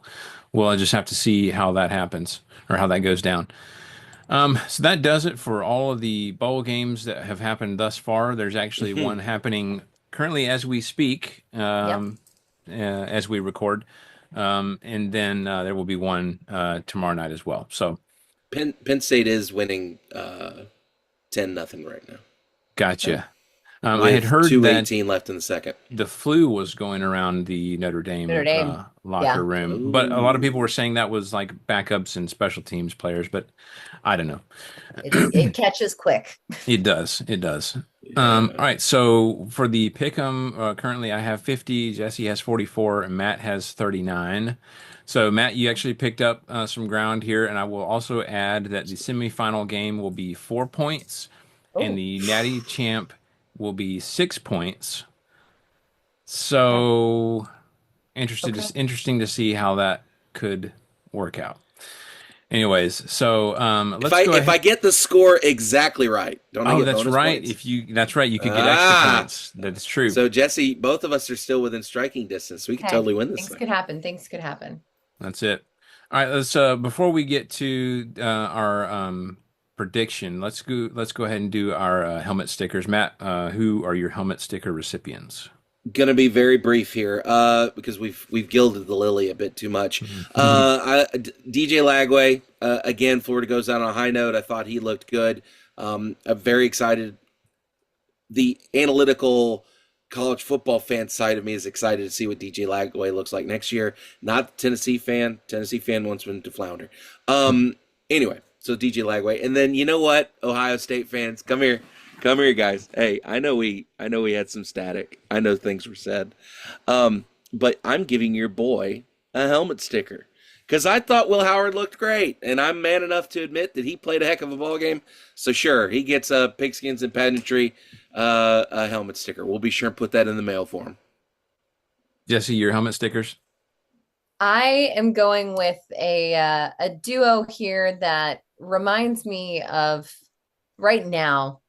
we'll just have to see how that happens or how that goes down. So that does it for all of the bowl games that have happened thus far. There's actually one happening currently as we speak, as we record. And then there will be one tomorrow night as well. So Penn State is winning 10-0 right now. Gotcha. I had heard 2:18 left in the second. The flu was going around the Notre Dame locker room, but a lot of people were saying that was like backups and special teams players, but I don't know. It catches quick. It does. It does. All right. So for the pick'em, currently I have 50. Jesse has 44, and Matt has 39. So Matt, you actually picked up some ground here, and I will also add that the semifinal game will be 4 points, and the Natty Champ will be 6 points. So interesting to see how that could work out. Anyways, so let's go ahead. If I get the score exactly right, don't I get that's bonus right. points? That's right. You could get extra points. That's true. So Jesse, both of us are still within striking distance. We could totally win this. Things could happen. That's it. All right. Let's before we get to our prediction, let's go ahead and do our helmet stickers. Matt, who are your helmet sticker recipients? Gonna be very brief here, because we've gilded the lily a bit too much. DJ Lagway, again, Florida goes out on a high note. I thought he looked good. I'm very excited. The analytical college football fan side of me is excited to see what DJ Lagway looks like next year. Not the Tennessee fan. Tennessee fan wants him to flounder. Anyway, so DJ Lagway, and then you know what, Ohio State fans, come here. Come here, guys. Hey, I know we had some static. I know things were said. But I'm giving your boy a helmet sticker because I thought Will Howard looked great, and I'm man enough to admit that he played a heck of a ball game. So sure, he gets a Pigskins and Pageantry a helmet sticker. We'll be sure and put that in the mail for him. Jesse, your helmet stickers? I am going with a duo here that reminds me of right now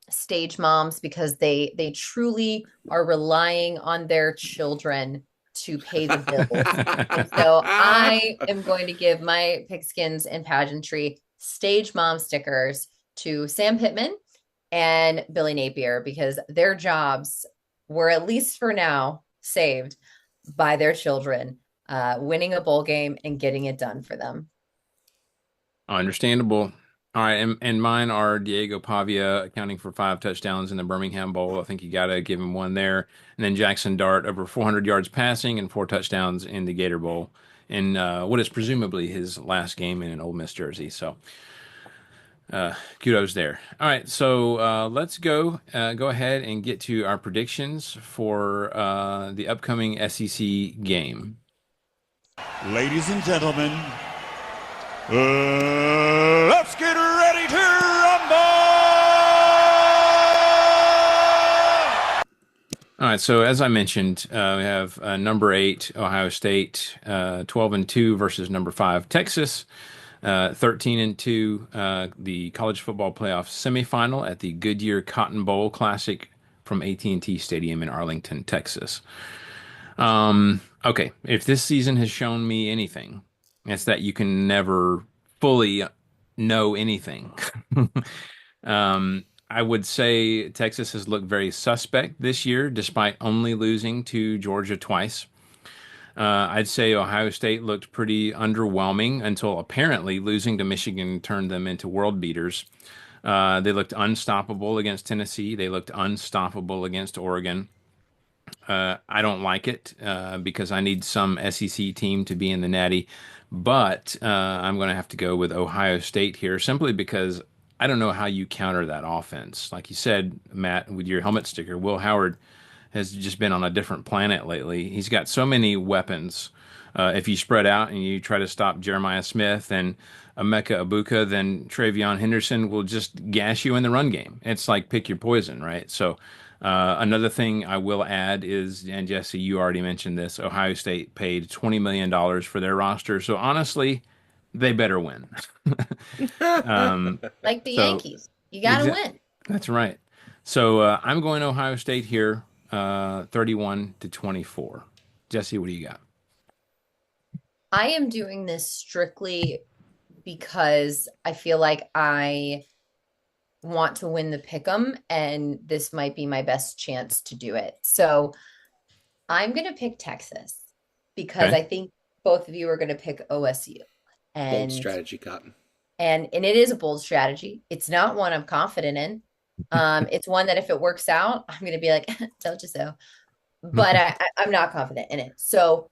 stage moms, because they truly are relying on their children to pay the bills. So I am going to give my Pigskins and Pageantry stage mom stickers to Sam Pittman and Billy Napier, because their jobs were, at least for now, saved by their children winning a bowl game and getting it done for them. Understandable. All right, and mine are Diego Pavia, accounting for 5 touchdowns in the Birmingham Bowl. I think you got to give him one there. And then Jackson Dart, over 400 yards passing and 4 touchdowns in the Gator Bowl in what is presumably his last game in an Ole Miss jersey. So kudos there. All right, so let's go ahead and get to our predictions for the upcoming SEC game. Ladies and gentlemen, let's get ready to rumble! All right, so as I mentioned, we have number 8 Ohio State, 12-2 versus number 5 Texas, 13-2 the college football playoff semifinal at the Goodyear Cotton Bowl Classic from AT&T Stadium in Arlington, Texas. Okay, if this season has shown me anything, it's that you can never fully know anything. I would say Texas has looked very suspect this year, despite only losing to Georgia twice. I'd say Ohio State looked pretty underwhelming until apparently losing to Michigan turned them into world beaters. They looked unstoppable against Tennessee. They looked unstoppable against Oregon. I don't like it because I need some SEC team to be in the Natty, but I'm going to have to go with Ohio State here simply because I don't know how you counter that offense. Like you said, Matt, with your helmet sticker, Will Howard has just been on a different planet lately. He's got so many weapons. If you spread out and you try to stop Jeremiah Smith and Emeka Ibuka, then Travion Henderson will just gas you in the run game. It's like pick your poison, right? So another thing I will add is, and Jesse, you already mentioned this, Ohio State paid $20 million for their roster. So honestly, they better win. Like the So Yankees, you got to win. That's right. So I'm going Ohio State here, 31-24. Jesse, what do you got? I am doing this strictly because I feel like I want to win the pick'em, and this might be my best chance to do it. So I'm going to pick Texas because Okay. I think both of you are going to pick OSU. Bold And strategy, Cotton. and it is a bold strategy. It's not one I'm confident in. It's one that if it works out, I'm going to be like, told you so. But I'm not confident in it. So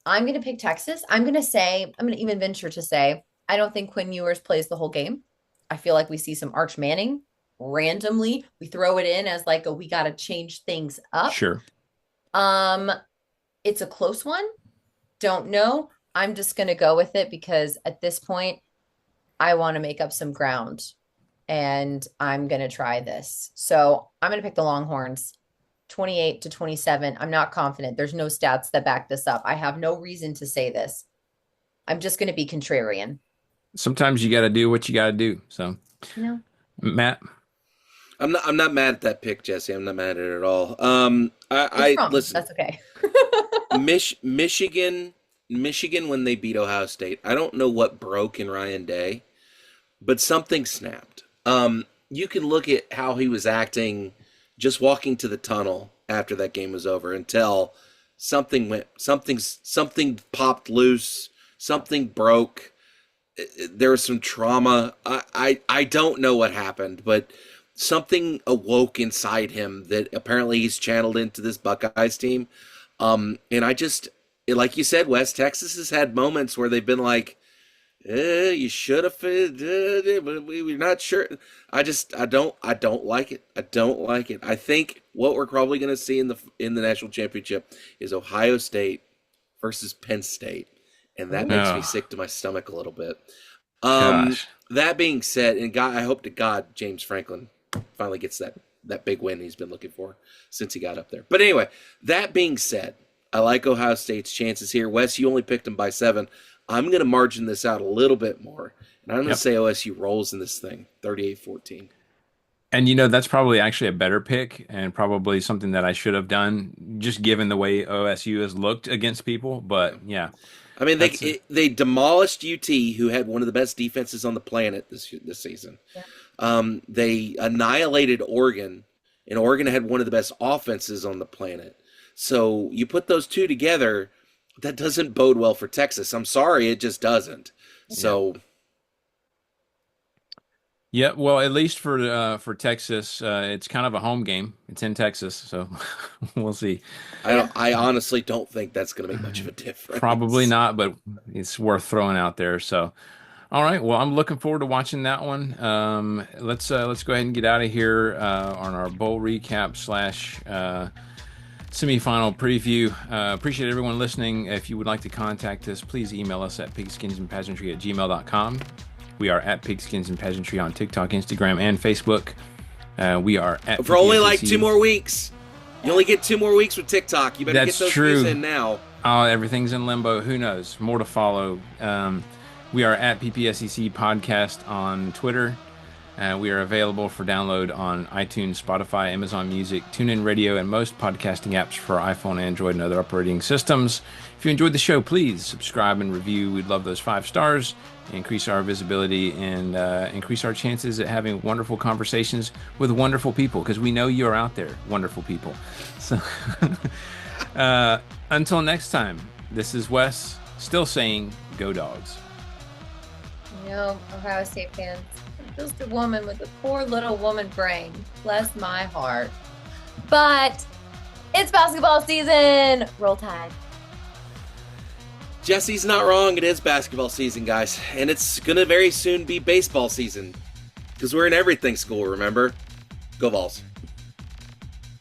I'm going to pick Texas. I'm going to even venture to say, I don't think Quinn Ewers plays the whole game. I feel like we see some Arch Manning randomly. We throw it in as like we got to change things up. Sure. It's a close one. Don't know. I'm just going to go with it because at this point, I want to make up some ground and I'm going to try this. So I'm going to pick the Longhorns 28-27. I'm not confident. There's no stats that back this up. I have no reason to say this. I'm just going to be contrarian. Sometimes you got to do what you got to do. So, No. Matt, I'm not mad at that pick, Jesse. I'm not mad at it at all. It's wrong. Listen. That's okay. Michigan when they beat Ohio State. I don't know what broke in Ryan Day, but something snapped. You can look at how he was acting just walking to the tunnel after that game was over and tell something popped loose, something broke. There was some trauma. I don't know what happened, but something awoke inside him that apparently he's channeled into this Buckeyes team. And I just, like you said, West Texas has had moments where they've been like, you should have, we're not sure. I don't like it. I don't like it. I think what we're probably going to see in the national championship is Ohio State versus Penn State. And that makes me sick to my stomach a little bit. gosh. That being said, and God, I hope to God James Franklin finally gets that big win he's been looking for since he got up there. But anyway, that being said, I like Ohio State's chances here. Wes, you only picked them by 7. I'm going to margin this out a little bit more. And I'm going to say OSU rolls in this thing, 38-14. And that's probably actually a better pick and probably something that I should have done just given the way OSU has looked against people. But yeah. I mean, they demolished UT, who had one of the best defenses on the planet this season. Yeah. They annihilated Oregon, and Oregon had one of the best offenses on the planet. So you put those two together, that doesn't bode well for Texas. I'm sorry, it just doesn't. So, yeah. Well, at least for Texas, it's kind of a home game. It's in Texas, so we'll see. I honestly don't think that's going to make much of a difference. Probably not, but it's worth throwing out there. So, all right. Well, I'm looking forward to watching that one. Let's go ahead and get out of here on our bowl recap / semifinal preview. Appreciate everyone listening. If you would like to contact us, please email us at pigskinsandpageantry@gmail.com. We are at Pigskins and Pageantry on TikTok, Instagram, and Facebook. We are at for only like 2 more weeks. You only get 2 more weeks with TikTok. You better That's get those true. views in now. Oh, everything's in limbo. Who knows? More to follow. We are at PPSEC Podcast on Twitter. We are available for download on iTunes, Spotify, Amazon Music, TuneIn Radio, and most podcasting apps for iPhone, Android, and other operating systems. If you enjoyed the show, please subscribe and review. We'd love those 5 stars. Increase our visibility and increase our chances at having wonderful conversations with wonderful people, because we know you're out there, wonderful people. So until next time, this is Wes, still saying, go Dogs. Ohio State fans, I'm just a woman with a poor little woman brain. Bless my heart. But it's basketball season. Roll Tide. Jesse's not wrong. It is basketball season, guys. And it's going to very soon be baseball season. Because we're in everything school, remember? Go Vols.